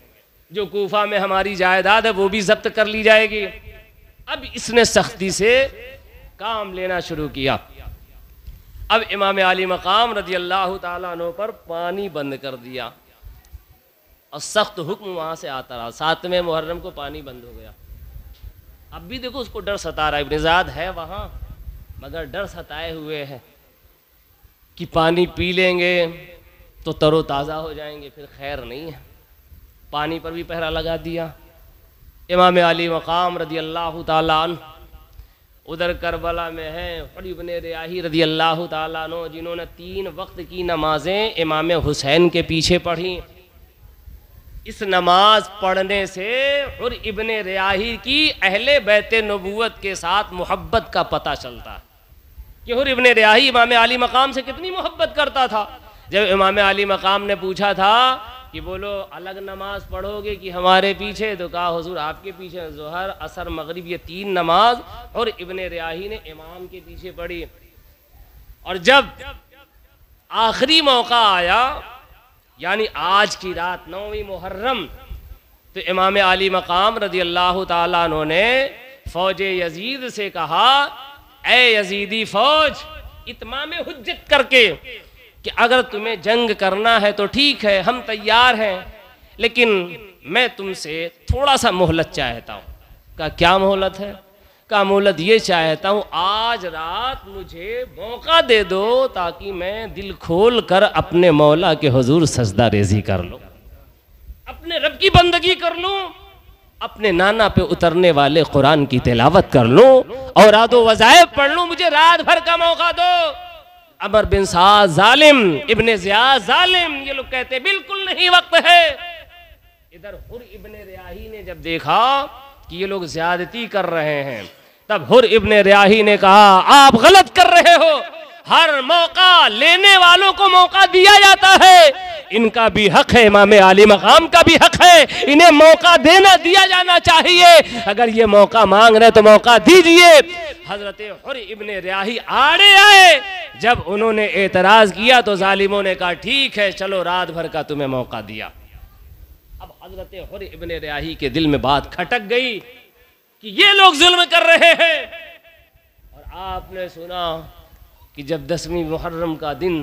جو کوفہ میں ہماری جائیداد ہے وہ بھی ضبط کر لی جائے گی۔ اب اس نے سختی سے کام لینا شروع کیا۔ اب امام علی مقام رضی اللہ تعالیٰ عنہ پر پانی بند کر دیا اور سخت حکم وہاں سے آتا رہا، 7ویں محرم کو پانی بند ہو گیا۔ اب بھی دیکھو اس کو ڈر ستا رہا ہے، ابن زیاد ہے وہاں مگر ڈر ستائے ہوئے ہے کہ پانی پی لیں گے تو تر و تازہ ہو جائیں گے، پھر خیر نہیں ہے، پانی پر بھی پہرا لگا دیا۔ امام علی مقام رضی اللہ تعالیٰ عنہ ادھر کربلا میں ہیں، اور ابن ریاحی رضی اللہ تعالیٰ عنہ جنہوں نے 3 وقت کی نمازیں امام حسین کے پیچھے پڑھی، اس نماز پڑھنے سے اور ابن ریاحی کی اہل بیت نبوت کے ساتھ محبت کا پتہ چلتا ہے کہ اور ابن ریاحی امام علی مقام سے کتنی محبت کرتا تھا۔ جب امام علی مقام نے پوچھا تھا کہ بولو الگ نماز پڑھو گے کہ ہمارے پیچھے، تو کہا حضور آپ کے پیچھے ظہر عصر مغرب یہ 3 نماز اور ابن ریاحی نے امام کے پیچھے پڑھی۔ اور جب آخری موقع آیا یعنی آج کی رات 9ویں محرم، تو امام علی مقام رضی اللہ تعالیٰ عنہ نے فوج یزید سے کہا اے یزیدی فوج اتمام حجت کر کے کہ اگر تمہیں جنگ کرنا ہے تو ٹھیک ہے ہم تیار ہیں، لیکن میں تم سے تھوڑا سا مہلت چاہتا ہوں۔ کہا کیا مہلت ہے؟ کہا مہلت یہ چاہتا ہوں آج رات مجھے موقع دے دو تاکہ میں دل کھول کر اپنے مولا کے حضور سجدہ ریزی کر لوں، اپنے رب کی بندگی کر لوں، اپنے نانا پہ اترنے والے قرآن کی تلاوت کر لوں، اوراد و وظائف پڑھ لوں، مجھے رات بھر کا موقع دو۔ عمر بن سعد ظالم، ابن زیاد ظالم، یہ لوگ کہتے بالکل نہیں وقت ہے۔ ادھر حر ابن ریاحی نے جب دیکھا کہ یہ لوگ زیادتی کر رہے ہیں، تب حر ابن ریاحی نے کہا آپ غلط کر رہے ہو، ہر موقع لینے والوں کو موقع دیا جاتا ہے، ان کا بھی حق ہے، امام علی مقام کا بھی حق ہے، انہیں موقع دیا جانا چاہیے، اگر یہ موقع مانگ رہے تو موقع دیجئے۔ حضرت حر ابن ریاحی آڑے آئے، جب انہوں نے اعتراض کیا تو ظالموں نے کہا ٹھیک ہے چلو رات بھر کا تمہیں موقع دیا۔ اب حضرت حر ابن ریاحی کے دل میں بات کھٹک گئی کہ یہ لوگ ظلم کر رہے ہیں، اور آپ نے سنا کہ جب 10ویں محرم کا دن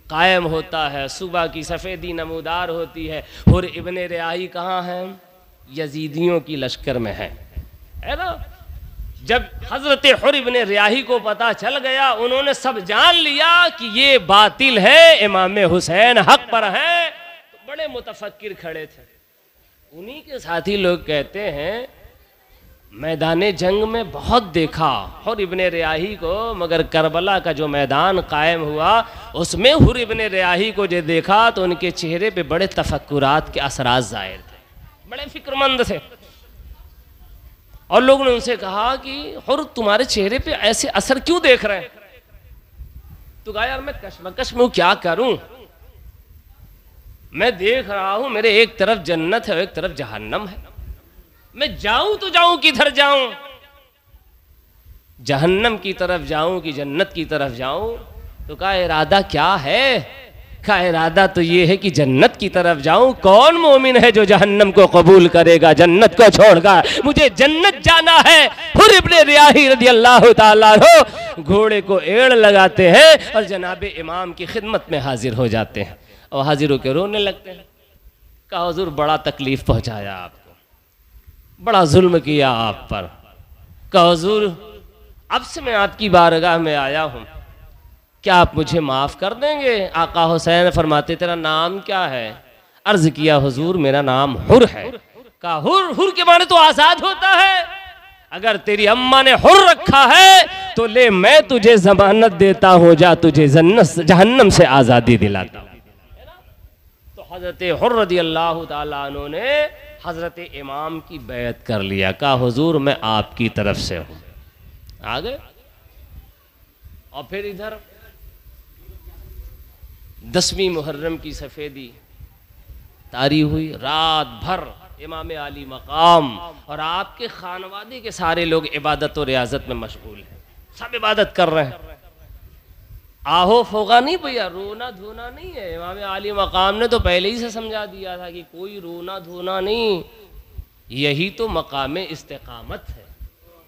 قائم ہوتا ہے، صبح کی سفیدی نمودار ہوتی ہے. حر ابن ریاحی کہاں ہیں؟ یزیدیوں کی لشکر میں ہے نا. جب حضرت حر ابن ریاحی کو پتا چل گیا، انہوں نے سب جان لیا کہ یہ باطل ہے، امام حسین حق پر ہیں، تو بڑے متفکر کھڑے تھے. انہی کے ساتھی لوگ کہتے ہیں میدان جنگ میں بہت دیکھا حر ابن ریاحی کو، مگر کربلا کا جو میدان قائم ہوا اس میں حر ابن ریاحی کو جو دیکھا تو ان کے چہرے پہ بڑے تفکرات کے اثرات ظاہر تھے، بڑے فکر مند تھے. اور لوگوں نے ان سے کہا کہ حر تمہارے چہرے پہ ایسے اثر کیوں دیکھ رہے ہیں؟ تو کہا یار میں کشمکش میں کیا کروں، میں دیکھ رہا ہوں میرے ایک طرف جنت ہے اور ایک طرف جہنم ہے، میں جاؤں تو جاؤں کدھر جاؤں، جہنم کی طرف جاؤں کہ جنت کی طرف جاؤں؟ تو کہا ارادہ کیا ہے؟ کہا ارادہ تو یہ ہے کہ جنت کی طرف جاؤں. کون مومن ہے جو جہنم کو قبول کرے گا جنت کو چھوڑ گا؟ مجھے جنت جانا ہے. حر ابن ریاحی رضی اللہ تعالیٰ عنہ گھوڑے کو ایڑ لگاتے ہیں اور جناب امام کی خدمت میں حاضر ہو جاتے ہیں اور حاضر ہو کے رونے لگتے ہیں. کہا حضور بڑا تکلیف پہنچایا آپ کو، بڑا ظلم کیا آپ پر. کہا حضور اب سے میں آپ کی بارگاہ میں آیا ہوں، کیا آپ مجھے معاف کر دیں گے؟ آقا حسین فرماتے تیرا نام کیا ہے؟ عرض کیا حضور میرا نام حر ہے. کہا حر کے معنی تو آزاد ہوتا ہے، اگر تیری اماں نے حر رکھا ہے تو لے میں تجھے ضمانت دیتا ہوں، جا تجھے جہنم سے آزادی دلاتا ہوں. تو حضرت حر رضی اللہ تعالیٰ عنہ نے حضرت امام کی بیعت کر لیا. کہا حضور میں آپ کی طرف سے ہوں. آگے اور پھر ادھر 10ویں محرم کی سفیدی طاری ہوئی، رات بھر امام علی مقام اور آپ کے خانوادے کے سارے لوگ عبادت و ریاضت میں مشغول ہیں، سب عبادت کر رہے ہیں. آہو فوغا نہیں بھیا، رونا دھونا نہیں ہے. امام علی مقام نے تو پہلے ہی سے سمجھا دیا تھا کہ کوئی رونا دھونا نہیں، یہی تو مقام استقامت ہے،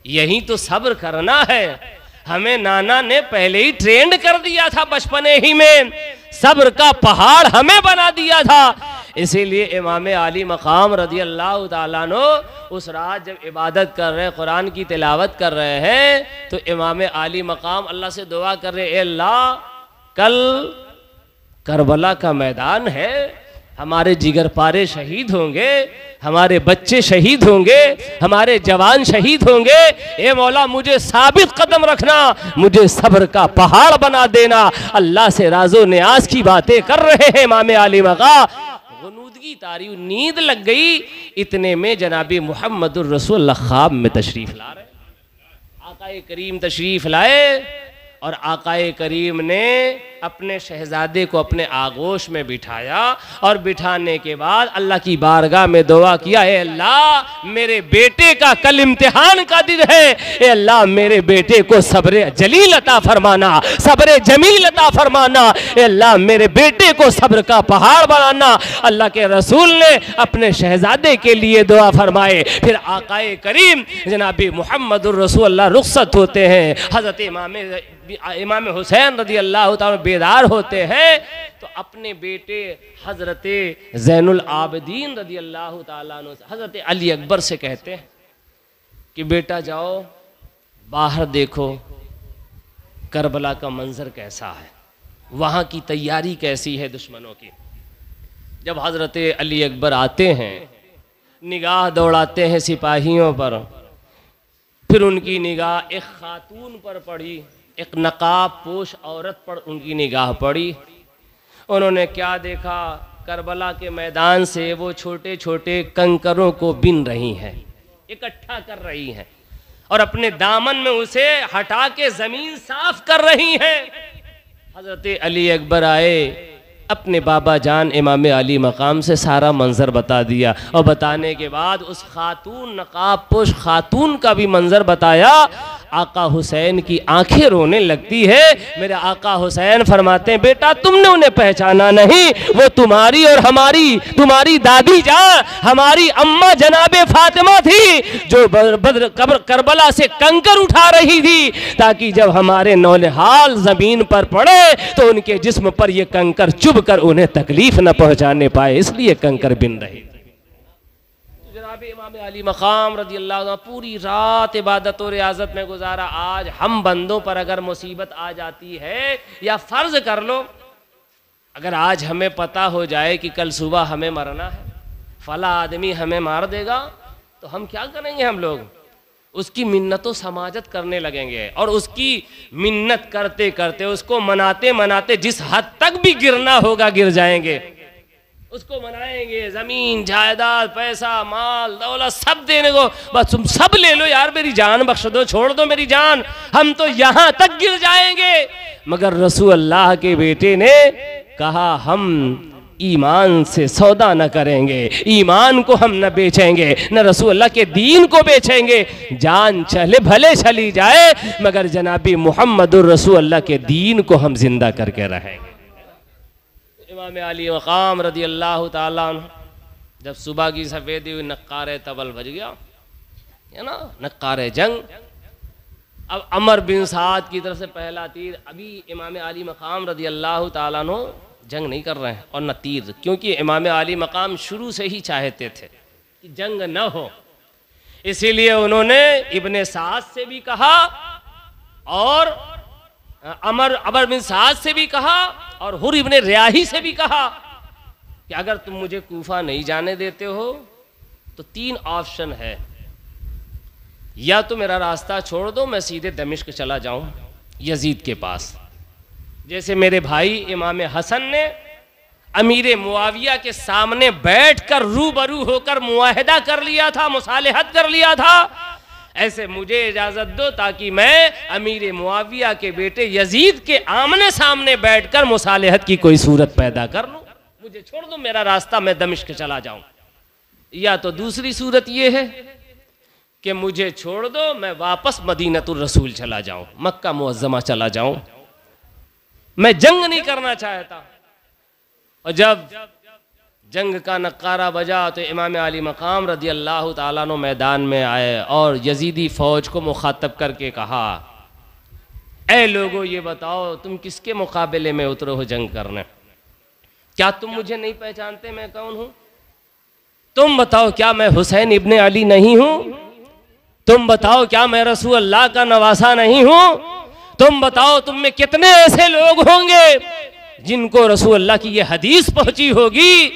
یہی تو صبر کرنا ہے. ہمیں نانا نے پہلے ہی ٹرینڈ کر دیا تھا بچپنے ہی میں، صبر کا پہاڑ ہمیں بنا دیا تھا. اسی لیے امام علی مقام رضی اللہ تعالیٰ عنہ اس رات جب عبادت کر رہے ہیں، قرآن کی تلاوت کر رہے ہیں، تو امام علی مقام اللہ سے دعا کر رہے اے اللہ کل کربلا کا میدان ہے، ہمارے جگر پارے شہید ہوں گے، ہمارے بچے شہید ہوں گے، ہمارے جوان شہید ہوں گے. اے مولا مجھے ثابت قدم رکھنا، مجھے صبر کا پہاڑ بنا دینا. اللہ سے راز و نیاز کی باتیں کر رہے ہیں امام علی مقام. غنودگی طاری، نیند لگ گئی. اتنے میں جناب محمد الرسول اللہ خواب میں تشریف لا رہے، آقا کریم تشریف لائے اور آقا کریم نے اپنے شہزادے کو اپنے آغوش میں بٹھایا اور بٹھانے کے بعد اللہ کی بارگاہ میں دعا کیا اے اللہ میرے بیٹے کا کل امتحان کا دن ہے، اے اللہ میرے بیٹے کو صبر جلیل عطا فرمانا، صبر جمیل عطا فرمانا، اے اللہ میرے بیٹے کو صبر کا پہاڑ بنانا. اللہ کے رسول نے اپنے شہزادے کے لیے دعا فرمائے. پھر آقا کریم جناب محمد الرسول اللہ رخصت ہوتے ہیں. حضرت امام حسین رضی اللہ تعالیٰ بیدار ہوتے ہیں تو اپنے بیٹے حضرت زین العابدین رضی اللہ تعالیٰ عنہ حضرت علی اکبر سے کہتے ہیں کہ بیٹا جاؤ باہر دیکھو کربلا کا منظر کیسا ہے، وہاں کی تیاری کیسی ہے دشمنوں کی. جب حضرت علی اکبر آتے ہیں نگاہ دوڑاتے ہیں سپاہیوں پر، پھر ان کی نگاہ ایک خاتون پر پڑی، ایک نقاب پوش عورت پر ان کی نگاہ پڑی. انہوں نے کیا دیکھا؟ کربلا کے میدان سے وہ چھوٹے چھوٹے کنکروں کو بن رہی ہیں، اکٹھا کر رہی ہیں اور اپنے دامن میں اسے ہٹا کے زمین صاف کر رہی ہیں. حضرت علی اکبر آئے، اپنے بابا جان امام علی مقام سے سارا منظر بتا دیا اور بتانے کے بعد اس خاتون نقاب پوش خاتون کا بھی منظر بتایا. آقا حسین کی آنکھیں رونے لگتی ہے۔ میرے آقا حسین فرماتے ہیں بیٹا تم نے انہیں پہچانا نہیں، وہ تمہاری اور ہماری، تمہاری دادی جان ہماری اماں جناب فاطمہ تھی جو کربلا سے کنکر اٹھا رہی تھی تاکہ جب ہمارے نونہال زمین پر پڑے تو ان کے جسم پر یہ کنکر چبھ کر انہیں تکلیف نہ پہنچانے پائے، اس لیے کنکر بن رہی۔ جناب امام علی مقام رضی اللہ عنہ پوری رات عبادت و ریاضت میں گزارا۔ آج ہم بندوں پر اگر مصیبت آ جاتی ہے، یا فرض کر لو اگر آج ہمیں پتہ ہو جائے کہ کل صبح ہمیں مرنا ہے، فلاں آدمی ہمیں مار دے گا، تو ہم کیا کریں گے؟ ہم لوگ اس کی منت و سماجت کرنے لگیں گے، اور اس کی منت کرتے کرتے اس کو مناتے مناتے جس حد تک بھی گرنا ہوگا گر جائیں گے، اس کو منائیں گے، زمین جائیداد پیسہ مال دولت سب دینے کو، بس تم سب لے لو یار، میری جان بخش دو، چھوڑ دو میری جان، ہم تو یہاں تک گر جائیں گے۔ مگر رسول اللہ کے بیٹے نے کہا ہم ایمان سے سودا نہ کریں گے، ایمان کو ہم نہ بیچیں گے، نہ رسول اللہ کے دین کو بیچیں گے، جان چلے بھلے چلی جائے مگر جنابی محمد الرسول اللہ کے دین کو ہم زندہ کر کے رہیں گے۔ امام علی مقام رضی اللہ تعالیٰ عنہ جب صبح کی سفیدی ہوئی، نقار طبل بج گیا ہے نا، نقار جنگ۔ اب عمر بن سعد کی طرف سے پہلا تیر، ابھی امام علی مقام رضی اللہ تعالیٰ عنہ جنگ نہیں کر رہے ہیں اور نہ تیر، کیونکہ امام علی مقام شروع سے ہی چاہتے تھے کہ جنگ نہ ہو، اسی لیے انہوں نے ابن سعد سے بھی کہا اور عمر بن سعد سے بھی کہا اور حر ابن ریاحی سے بھی کہا کہ اگر تم مجھے کوفہ نہیں جانے دیتے ہو تو 3 آپشن ہے، یا تو میرا راستہ چھوڑ دو میں سیدھے دمشق چلا جاؤں یزید کے پاس، جیسے میرے بھائی امام حسن نے امیر معاویہ کے سامنے بیٹھ کر روبرو ہو کر معاہدہ کر لیا تھا، مصالحت کر لیا تھا، ایسے مجھے اجازت دو تاکہ میں امیر معاویہ کے بیٹے یزید کے آمنے سامنے بیٹھ کر مصالحت کی کوئی صورت پیدا کر لوں، مجھے چھوڑ دو میرا راستہ میں دمشق چلا جاؤں۔ یا تو دوسری صورت یہ ہے کہ مجھے چھوڑ دو میں واپس مدینۃ الرسول چلا جاؤں، مکہ معظمہ چلا جاؤں، میں جنگ نہیں کرنا چاہتا۔ اور جب جنگ کا نقارہ بجا تو امام علی مقام رضی اللہ تعالیٰ عنہ میدان میں آئے اور یزیدی فوج کو مخاطب کر کے کہا اے لوگو یہ بتاؤ تم کس کے مقابلے میں اترے ہو جنگ کرنے؟ کیا تم مجھے نہیں پہچانتے میں کون ہوں؟ تم بتاؤ کیا میں حسین ابن علی نہیں ہوں؟ تم بتاؤ کیا میں رسول اللہ کا نواسہ نہیں ہوں؟ تم بتاؤ تم میں کتنے ایسے لوگ ہوں گے جن کو رسول اللہ کی یہ حدیث پہنچی ہوگی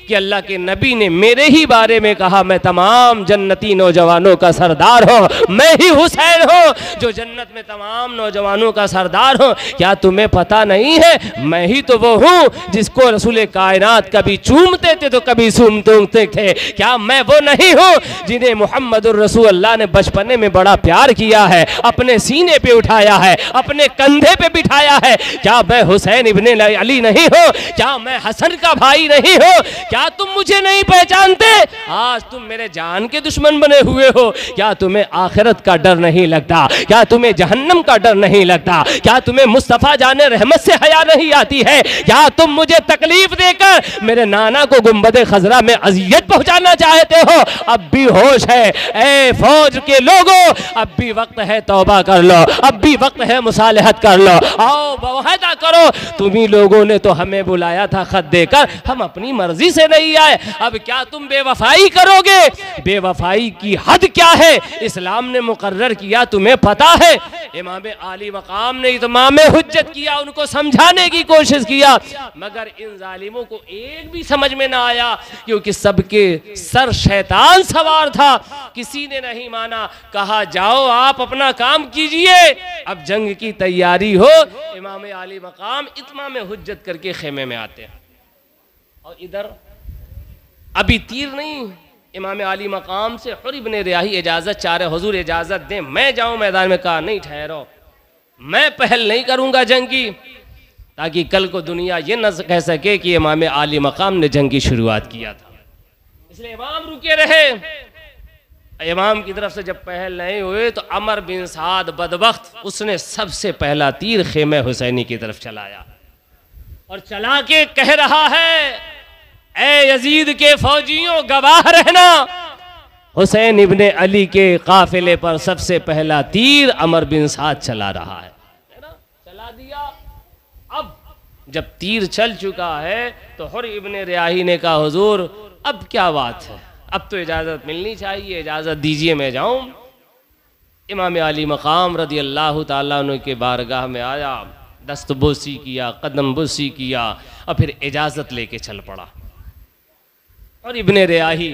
کہ اللہ کے نبی نے میرے ہی بارے میں کہا میں تمام جنتی نوجوانوں کا سردار ہوں، میں ہی حسین ہوں جو جنت میں تمام نوجوانوں کا سردار ہوں۔ کیا تمہیں پتہ نہیں ہے میں ہی تو وہ ہوں جس کو رسول کائنات کبھی چومتے تھے تو کبھی سومتے تھے؟ کیا میں وہ نہیں ہوں جنہیں محمد الرسول اللہ نے بچپنے میں بڑا پیار کیا ہے، اپنے سینے پہ اٹھایا ہے، اپنے کندھے پہ بٹھایا ہے؟ کیا میں حسین ابن علی نہیں ہوں؟ کیا میں حسن کا بھائی نہیں ہوں؟ کیا تم مجھے نہیں پہچانتے؟ آج تم میرے جان کے دشمن بنے ہوئے ہو۔ کیا تمہیں آخرت کا ڈر نہیں لگتا؟ کیا تمہیں جہنم کا ڈر نہیں لگتا؟ کیا تمہیں مصطفیٰ جان رحمت سے حیا نہیں آتی ہے؟ کیا تم مجھے تکلیف دے کر میرے نانا کو گنبد خضرا میں اذیت پہنچانا چاہتے ہو؟ اب بھی ہوش ہے اے فوج کے لوگوں، اب بھی وقت ہے توبہ کر لو، اب بھی وقت ہے مصالحت کر لو، آؤ معاہدہ کرو۔ تمہیں لوگوں نے تو ہمیں بلایا تھا خط دے کر، ہم اپنی مرضی سے نہیں آئے، اب کیا تم بے وفائی کرو گے؟ بے وفائی کی حد کیا ہے اسلام نے مقرر کیا تمہیں پتا ہے؟ امام علی مقام نے اتمام حجت کیا، ان کو سمجھانے کی کوشش کیا، مگر ان ظالموں کو ایک بھی سمجھ میں نہ آیا کیونکہ سب کے سر شیطان سوار تھا، کسی نے نہیں مانا۔ کہا جاؤ آپ اپنا کام کیجئے، اب جنگ کی تیاری ہو۔ امام علی مقام اتمام حجت کر کے خیمے میں آتے ہیں اور ادھر ابھی تیر نہیں، امام علی مقام سے حر ابن ریاحی اجازت چاہ رہے حضور اجازت دیں میں جاؤں میدان میں۔ کہا نہیں ٹھہرو، میں پہل نہیں کروں گا جنگ کی تاکہ کل کو دنیا یہ نہ کہہ سکے کہ امام علی مقام نے جنگ کی شروعات کیا تھا، اس لیے امام رکے رہے۔ امام کی طرف سے جب پہل نہیں ہوئے تو عمر بن سعد بدبخت اس نے سب سے پہلا تیر خیمہ حسینی کی طرف چلایا اور چلا کے کہہ رہا ہے اے یزید کے فوجیوں گواہ رہنا، حسین ابن علی کے قافلے پر سب سے پہلا تیر عمر بن سعد چلا رہا ہے نا، چلا دیا۔ اب جب تیر چل چکا ہے تو حر ابن ریاحی نے کہا حضور اب کیا بات ہے، اب تو اجازت ملنی چاہیے، اجازت دیجئے میں جاؤں۔ امام علی مقام رضی اللہ تعالیٰ عنہ کے بارگاہ میں آیا، دست بوسی کیا، قدم بوسی کیا اور پھر اجازت لے کے چل پڑا۔ اور ابن ریاحی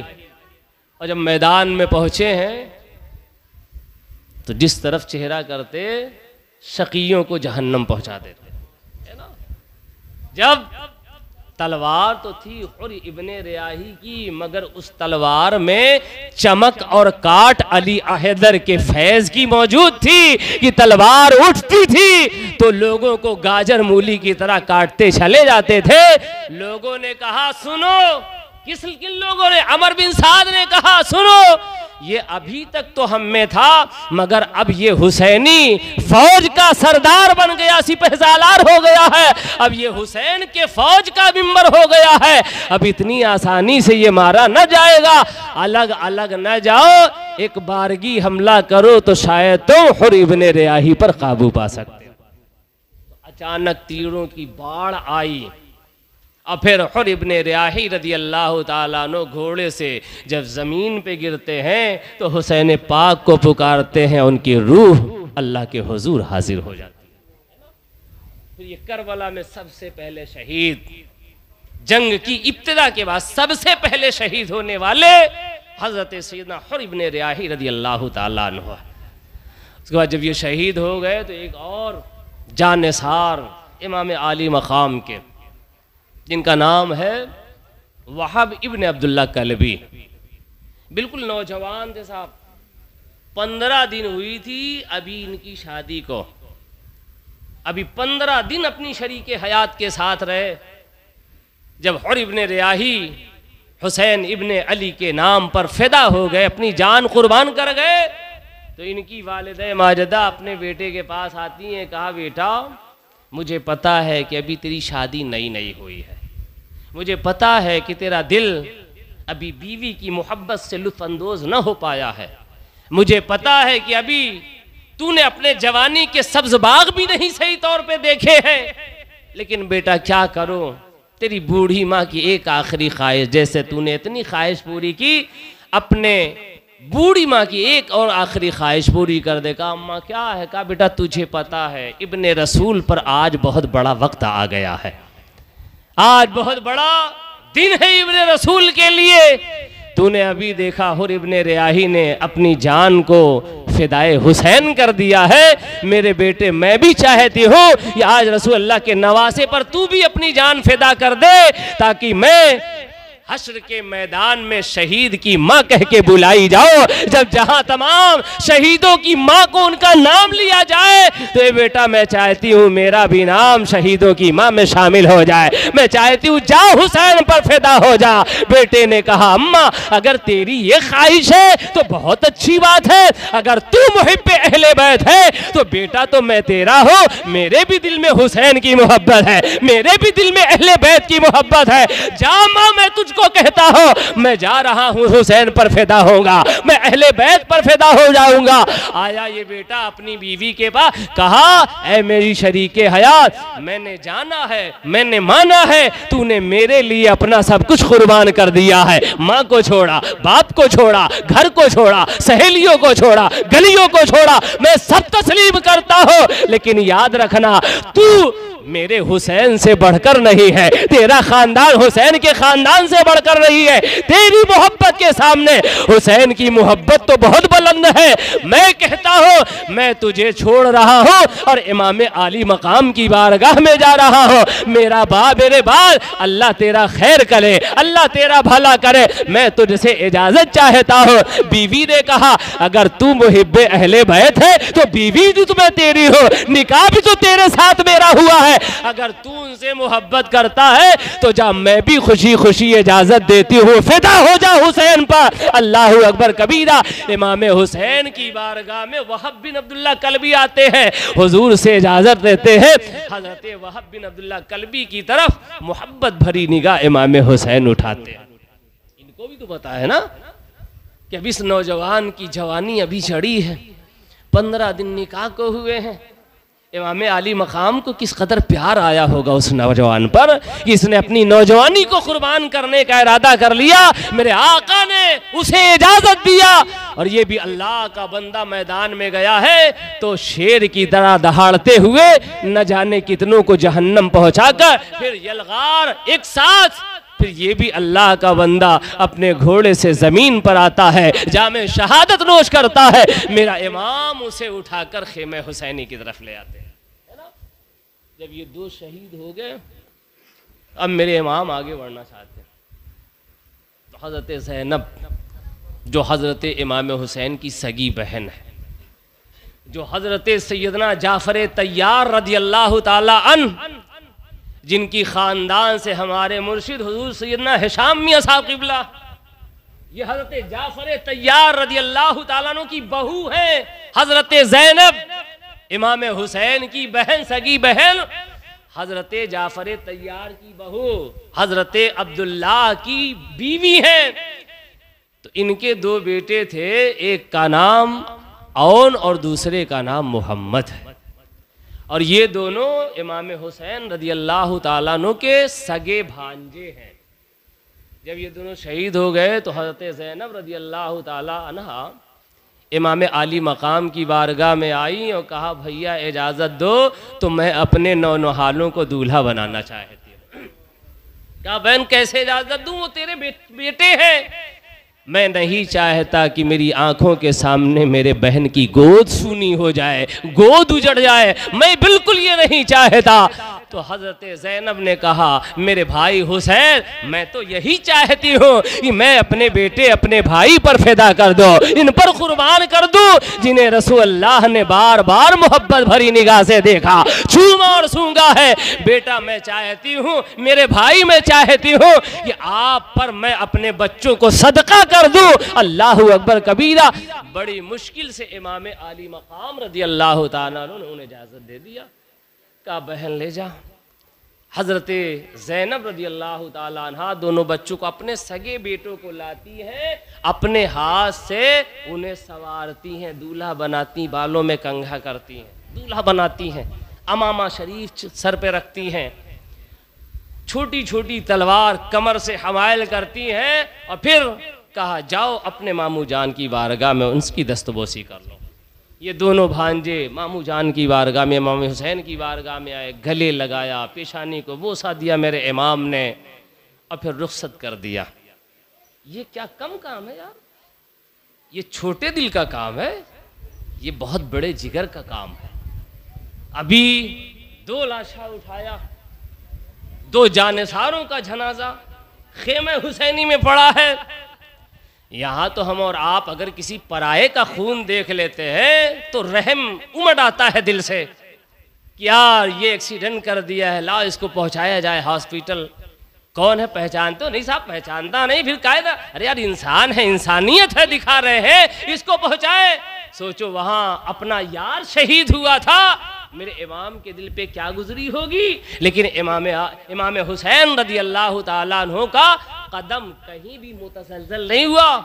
اور جب میدان میں پہنچے ہیں تو جس طرف چہرہ کرتے شقیوں کو جہنم پہنچا دیتے، ہے نا۔ جب تلوار تو تھی حر ابن ریاحی کی، مگر اس تلوار میں چمک اور کاٹ علی حیدر کے فیض کی موجود تھی کہ تلوار اٹھتی تھی تو لوگوں کو گاجر مولی کی طرح کاٹتے چلے جاتے تھے۔ لوگوں نے کہا سنو، کن لوگوں نے؟ عمر بن سعد نے کہا سنو، یہ ابھی تک تو ہم میں تھا مگر اب یہ حسینی فوج کا سردار بن گیا، سپہ سالار ہو گیا ہے، اب یہ حسین کے فوج کا ممبر ہو گیا ہے، اب اتنی آسانی سے یہ مارا نہ جائے گا، الگ الگ نہ جاؤ، ایک بارگی حملہ کرو تو شاید تم حر ابن ریاحی پر قابو پا سکتے۔ اچانک تیروں کی باڑ آئی اور پھر حر ابن ریاحی رضی اللہ تعالیٰ عنہ گھوڑے سے جب زمین پہ گرتے ہیں تو حسین پاک کو پکارتے ہیں، ان کی روح اللہ کے حضور حاضر ہو جاتی ہے۔ پھر یہ کربلا میں سب سے پہلے شہید، جنگ کی ابتدا کے بعد سب سے پہلے شہید ہونے والے حضرت سیدنا حر ابن ریاحی رضی اللہ تعالیٰ عنہ۔ اس کے بعد جب یہ شہید ہو گئے تو ایک اور جانثار امام عالی مقام کے جن کا نام ہے وہب ابن عبداللہ کلبی، بالکل نوجوان تھے صاحب، 15 دن ہوئی تھی ابھی ان کی شادی کو، ابھی 15 دن اپنی شریک حیات کے ساتھ رہے۔ جب حر ابن ریاحی حسین ابن علی کے نام پر فدا ہو گئے، اپنی جان قربان کر گئے، تو ان کی والدہ ماجدہ اپنے بیٹے کے پاس آتی ہیں، کہا بیٹا مجھے پتا ہے کہ ابھی تیری شادی نئی ہوئی ہے، مجھے پتا ہے کہ تیرا دل ابھی بیوی کی محبت سے لطف اندوز نہ ہو پایا ہے، مجھے پتا ہے کہ ابھی تو نے اپنے جوانی کے سبز باغ بھی نہیں صحیح طور پہ دیکھے ہیں، لیکن بیٹا کیا کروں، تیری بوڑھی ماں کی ایک آخری خواہش، جیسے تو نے اتنی خواہش پوری کی، اپنے بوڑھی ماں کی ایک اور آخری خواہش پوری کر دے۔ کہا اماں کیا ہے؟ کہا بیٹا تجھے پتا ہے ابن رسول پر آج بہت بڑا وقت آ گیا ہے، آج بہت بڑا دن ہے ابن رسول کے لیے، تو نے ابھی دیکھا حر ابن ریاحی نے اپنی جان کو فدائے حسین کر دیا ہے، میرے بیٹے میں بھی چاہتی ہوں کہ آج رسول اللہ کے نواسے پر تو بھی اپنی جان فدا کر دے، تاکہ میں حشر کے میدان میں شہید کی ماں کہہ کے بلائی جاؤ، جب جہاں تمام شہیدوں کی ماں کو ان کا نام لیا جائے تو اے بیٹا میں چاہتی ہوں میرا بھی نام شہیدوں کی ماں میں شامل ہو جائے، میں چاہتی ہوں جا حسین پر فدا ہو جا۔ بیٹے نے کہا اماں اگر تیری یہ خواہش ہے تو بہت اچھی بات ہے، اگر تو محب اہل بیت ہے تو بیٹا تو میں تیرا ہوں، میرے بھی دل میں حسین کی محبت ہے، میرے بھی دل میں اہل بیت کی محبت ہے، جا ماں میں تجھ کو کہتا ہوں میں جا رہا ہوں حسین پر فدا ہوگا، میں اہل بیت پر فدا ہو جاؤں گا۔ آیا یہ بیٹا اپنی بیوی کے پاس، کہا اے میری شریک حیات میں نے جانا ہے، میں نے مانا ہے، تو نے میرے لیے اپنا سب کچھ قربان کر دیا ہے، ماں کو چھوڑا، باپ کو چھوڑا، گھر کو چھوڑا، سہیلیوں کو چھوڑا، گلیوں کو چھوڑا، میں سب تسلیم کرتا ہوں، لیکن یاد رکھنا تو میرے حسین سے بڑھ کر نہیں ہے، تیرا خاندان حسین کے خاندان سے بڑھ کر نہیں ہے، تیری محبت کے سامنے حسین کی محبت تو بہت بلند ہے، میں کہتا ہوں میں تجھے چھوڑ رہا ہوں اور امام عالی مقام کی بارگاہ میں جا رہا ہوں، میرا باپ میرے بعد اللہ تیرا خیر کرے، اللہ تیرا بھلا کرے، میں تجھ سے اجازت چاہتا ہوں۔ بیوی نے کہا اگر تو محب اہل بیت ہے تو بیوی بھی تمہیں تیری ہو، نکاح بھی تو تیرے ساتھ میرا ہوا ہے، ہے، اگر تو ان سے محبت کرتا ہے تو جا، میں بھی خوشی خوشی اجازت دیتی ہوں، فدا ہو جا حسین پر۔ اللہ اکبر کبیرہ۔ امام حسین کی بارگاہ میں وہب بن عبداللہ کلبی آتے ہیں، حضور سے اجازت لیتے ہیں، حضرت وہب بن عبداللہ کلبی کی طرف محبت بھری نگاہ امام حسین اٹھاتے ہیں۔ ان کو بھی تو پتا ہے نا کہ اب اس نوجوان کی جوانی ابھی چڑھی ہے، 15 دن نکاح کو ہوئے ہیں، امام عالی مقام کو کس قدر پیار آیا ہوگا اس نوجوان پر کہ اس نے اپنی نوجوانی کو قربان کرنے کا ارادہ کر لیا، میرے آقا نے اسے اجازت دیا، اور یہ بھی اللہ کا بندہ میدان میں گیا ہے تو شیر کی طرح دہاڑتے ہوئے نہ جانے کتنوں کو جہنم پہنچا کر پھر یلغار ایک ساتھ، پھر یہ بھی اللہ کا بندہ اپنے گھوڑے سے زمین پر آتا ہے، جام شہادت نوش کرتا ہے، میرا امام اسے اٹھا کر خیمہ حسینی کی طرف لے آتے ہیں۔ جب یہ دو شہید ہو گئے، اب میرے امام آگے بڑھنا چاہتے ہیں، تو حضرت زینب جو حضرت امام حسین کی سگی بہن ہے، جو حضرت سیدنا جعفر طیار رضی اللہ تعالی عنہ، جن کی خاندان سے ہمارے مرشد حضور سیدنا ہشام میاں صاحب قبلہ، یہ حضرت جعفر طیار رضی اللہ تعالیٰ عنہ کی بہو ہے، حضرت زینب امام حسین کی بہن، سگی بہن، حضرت جعفر طیار کی بہو حضرت عبداللہ کی بیوی ہیں۔ تو ان کے دو بیٹے تھے، ایک کا نام عون اور دوسرے کا نام محمد ہے، اور یہ دونوں امام حسین رضی اللہ تعالیٰ عنہ کے سگے بھانجے ہیں۔ جب یہ دونوں شہید ہو گئے تو حضرت زینب رضی اللہ تعالیٰ عنہ امام عالی مقام کی بارگاہ میں آئی اور کہا، بھیا اجازت دو تو میں اپنے نونہالوں کو دولہا بنانا چاہتی ہوں۔ کہا بہن کیسے اجازت دوں، وہ تیرے بیٹے ہیں۔ میں نہیں چاہتا کہ میری آنکھوں کے سامنے میرے بہن کی گود سونی ہو جائے، گود اجڑ جائے، میں بالکل یہ نہیں چاہتا۔ تو حضرت زینب نے کہا، میرے بھائی حسین، میں تو یہی چاہتی ہوں کہ میں اپنے بیٹے اپنے بھائی پر فدا کر دو، ان پر قربان کر دوں، جنہیں رسول اللہ نے بار بار محبت بھری نگاہ سے دیکھا، چوما اور سونگا ہے۔ بیٹا میں چاہتی ہوں، میرے بھائی میں چاہتی ہوں کہ آپ پر میں اپنے بچوں کو صدقہ کر دوں۔ اللہ اکبر کبیرہ۔ بڑی مشکل سے امام عالی مقام رضی اللہ تعالیٰ عنہ نے انہیں اجازت دے دیا، کہا بہن لے جا۔ حضرت زینب رضی اللہ تعالیٰ عنہ دونوں بچوں کو، اپنے سگے بیٹوں کو لاتی ہیں، اپنے ہاتھ سے انہیں سوارتی ہیں، دولہا بناتی، بالوں میں کنگھا کرتی ہیں، دولہا بناتی ہیں، امامہ شریف سر پہ رکھتی ہیں، چھوٹی چھوٹی تلوار کمر سے حمائل کرتی ہیں، اور پھر کہا جاؤ اپنے ماموں جان کی بارگاہ میں ان کی دستبوسی کر لو۔ یہ دونوں بھانجے ماموں جان کی بارگاہ میں، امام حسین کی بارگاہ میں آئے، گلے لگایا، پیشانی کو بوسہ دیا میرے امام نے، اور پھر رخصت کر دیا۔ یہ کیا کم کام ہے یار، یہ چھوٹے دل کا کام ہے، یہ بہت بڑے جگر کا کام ہے۔ ابھی 2 لاشاں اٹھایا، 2 جانثاروں کا جنازہ خیمہ حسینی میں پڑا ہے۔ یہاں تو ہم اور آپ اگر کسی پرائے کا خون دیکھ لیتے ہیں تو رحم امڑ آتا ہے دل سے کہ یار یہ ایکسیڈنٹ کر دیا ہے، لا اس کو پہنچایا جائے ہاسپیٹل۔ کون ہے پہچانتے ہو؟ نہیں صاحب پہچانتا نہیں، پھر قاعدہ ارے یار انسان ہے، انسانیت ہے، دکھا رہے ہیں، اس کو پہنچائے۔ سوچو وہاں اپنا یار شہید ہوا تھا، میرے امام کے دل پہ کیا گزری ہوگی۔ لیکن امام حسین رضی اللہ تعالیٰ عنہ کا قدم کہیں بھی متزلزل نہیں ہوا،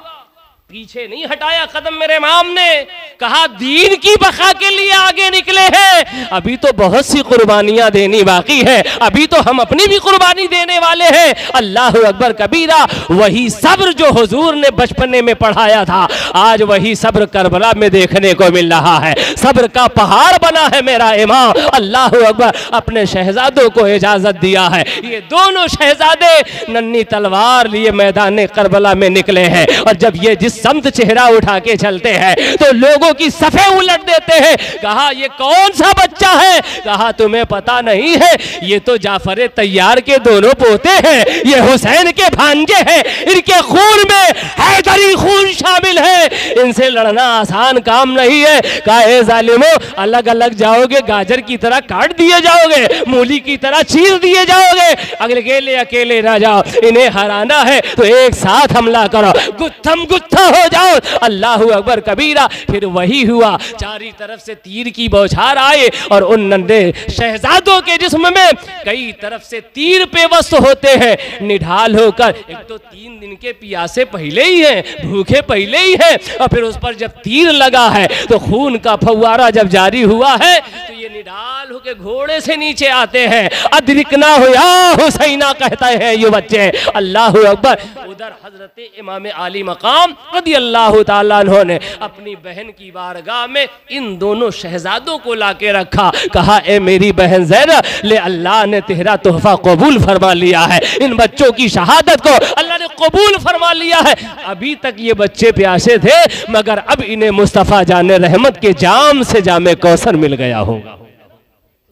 پیچھے نہیں ہٹایا قدم میرے امام نے، کہا دین کی بقا کے لیے آگے نکلے ہیں، ابھی تو بہت سی قربانیاں دینی باقی ہے، ابھی تو ہم اپنی بھی قربانی دینے والے ہیں۔ اللہ اکبر کبیرہ۔ وہی صبر جو حضور نے بچپنے میں پڑھایا تھا، آج وہی صبر کربلا میں دیکھنے کو مل رہا ہے، صبر کا پہاڑ بنا ہے میرا امام۔ اللہ اکبر۔ اپنے شہزادوں کو اجازت دیا ہے، یہ دونوں شہزادے ننھی تلوار لیے میدان کربلا میں نکلے ہیں، اور جب یہ جس سمت چہرہ اٹھا کے چلتے ہیں تو لوگوں کی صفیں الٹ دیتے ہیں۔ کہا یہ کون سا بچہ ہے؟ کہا تمہیں پتا نہیں ہے، یہ تو جعفر طیار کے دونوں پوتے ہیں، یہ حسین کے بھانجے ہیں، ان کے خون میں حیدری خون شامل ہے، ان سے لڑنا آسان کام نہیں ہے۔ کہا اے ظالمو، الگ الگ جاؤ گے گاجر کی طرح کاٹ دیے جاؤ گے، مولی کی طرح چیر دیے جاؤ گے، اکیلے اکیلے نہ جاؤ، انہیں ہرانا ہے تو ایک ساتھ حملہ کرو، گتھم گتھا ہو جاؤ، اللہ اکبر کبیرہ۔ پھر وہی ہوا، چاری طرف سے تیر کی بوچھار آئے اور ان ننھے شہزادوں کے جسم میں کئی طرف سے تیر پیوست ہوتے ہیں، نڈھال ہو کر، ایک تو 3 دن کے پیاسے پہلے ہی ہیں، بھوکے پہلے ہی ہیں، اور پھر اس پر جب تیر لگا ہے تو خون کا پھوارہ جب جاری ہوا ہے تو یہ نڈھال ہو کے گھوڑے سے نیچے آتے ہیں، ادرکنا ہو یا حسینہ کہتے ہیں یہ بچے، اللہ اکبر۔ ادھر حضرت امام عالی مقام رضی اللہ تعالیٰ عنہ نے اپنی بہن کی بارگاہ میں ان دونوں شہزادوں کو لا کے رکھا، کہا اے میری بہن زینب، لے اللہ نے تیرا تحفہ قبول فرما لیا ہے، ان بچوں کی شہادت کو اللہ نے قبول فرما لیا ہے۔ ابھی تک یہ بچے پیاسے تھے مگر اب انہیں مصطفیٰ جان رحمت کے جام سے جام کوثر مل گیا ہوگا۔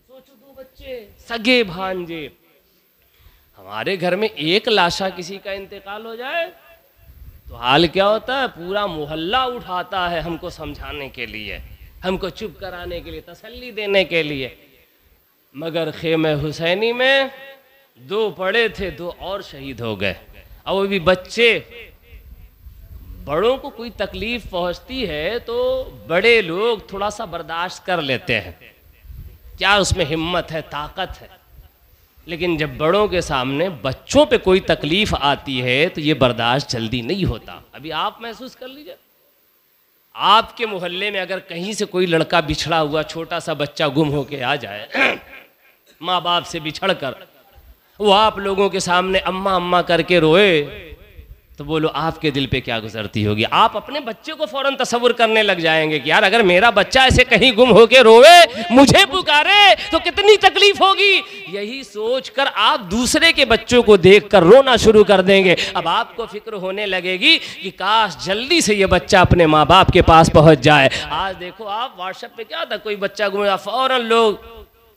سوچو 2 بچے سگے بھانجے، ہمارے گھر میں ایک لاشا کسی کا انتقال ہو جائے تو حال کیا ہوتا ہے، پورا محلہ اٹھاتا ہے ہم کو سمجھانے کے لیے، ہم کو چپ کرانے کے لیے، تسلی دینے کے لیے، مگر خیمہ حسینی میں 2 پڑے تھے، 2 اور شہید ہو گئے، اور وہ بھی بچے۔ بڑوں کو کوئی تکلیف پہنچتی ہے تو بڑے لوگ تھوڑا سا برداشت کر لیتے ہیں، کیا اس میں ہمت ہے، طاقت ہے، لیکن جب بڑوں کے سامنے بچوں پہ کوئی تکلیف آتی ہے تو یہ برداشت جلدی نہیں ہوتا۔ ابھی آپ محسوس کر لیجئے، آپ کے محلے میں اگر کہیں سے کوئی لڑکا بچھڑا ہوا چھوٹا سا بچہ گم ہو کے آ جائے ماں باپ سے بچھڑ کر، وہ آپ لوگوں کے سامنے اماں اماں کر کے روئے تو بولو آپ کے دل پہ کیا گزرتی ہوگی؟ آپ اپنے بچے کو فوراً تصور کرنے لگ جائیں گے کہ یار اگر میرا بچہ ایسے کہیں گم ہو کے روئے، مجھے پکارے تو کتنی تکلیف ہوگی۔ یہی سوچ کر آپ دوسرے کے بچوں کو دیکھ کر رونا شروع کر دیں گے۔ اب آپ کو فکر ہونے لگے گی کہ کاش جلدی سے یہ بچہ اپنے ماں باپ کے پاس پہنچ جائے۔ آج دیکھو آپ واٹس ایپ پہ کیا تھا، کوئی بچہ گم ہوا فوراً لوگ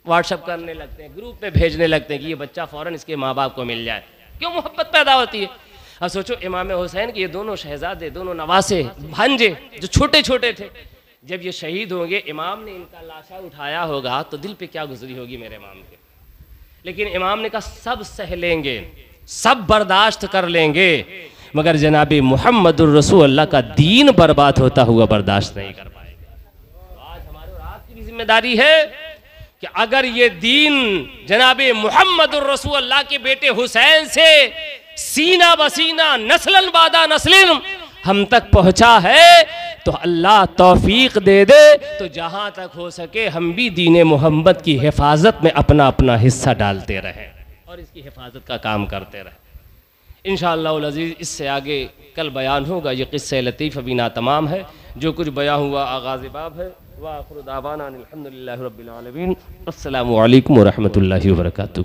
واٹس ایپ کرنے لگتے ہیں، گروپ میں بھیجنے لگتے ہیں کہ یہ بچہ فوراً اس کے ماں باپ کو مل جائے۔ کیوں؟ محبت پیدا ہوتی ہے۔ اب سوچو امام حسین کے یہ دونوں شہزادے، دونوں نواسے، بھانجے جو چھوٹے چھوٹے تھے، جب یہ شہید ہوں گے، امام نے ان کا لاشا اٹھایا ہوگا تو دل پہ کیا گزری ہوگی میرے امام کے۔ لیکن امام نے کہا سب سہ لیں گے، سب برداشت کر لیں گے، مگر جناب محمد الرسول اللہ کا دین برباد ہوتا ہوا برداشت نہیں کر پائے گا۔ آج ہمارے اور آپ کی بھی ذمہ داری ہے کہ اگر یہ دین جناب محمد الرسول اللہ کے بیٹے حسین سے سینہ بسینہ نسلن بعد نسلن ہم تک پہنچا ہے تو اللہ توفیق دے دے تو جہاں تک ہو سکے ہم بھی دین محمد کی حفاظت میں اپنا اپنا حصہ ڈالتے رہیں اور اس کی حفاظت کا کام کرتے رہیں۔ انشاءاللہ العزیز اس سے آگے کل بیان ہوگا، یہ قصہ لطیف ابھی ناتمام ہے، جو کچھ بیان ہوا آغاز باب ہے۔ وآخر دعوانا الحمدللہ رب العالمین۔ السلام علیکم ورحمۃ اللہ وبرکاتہ۔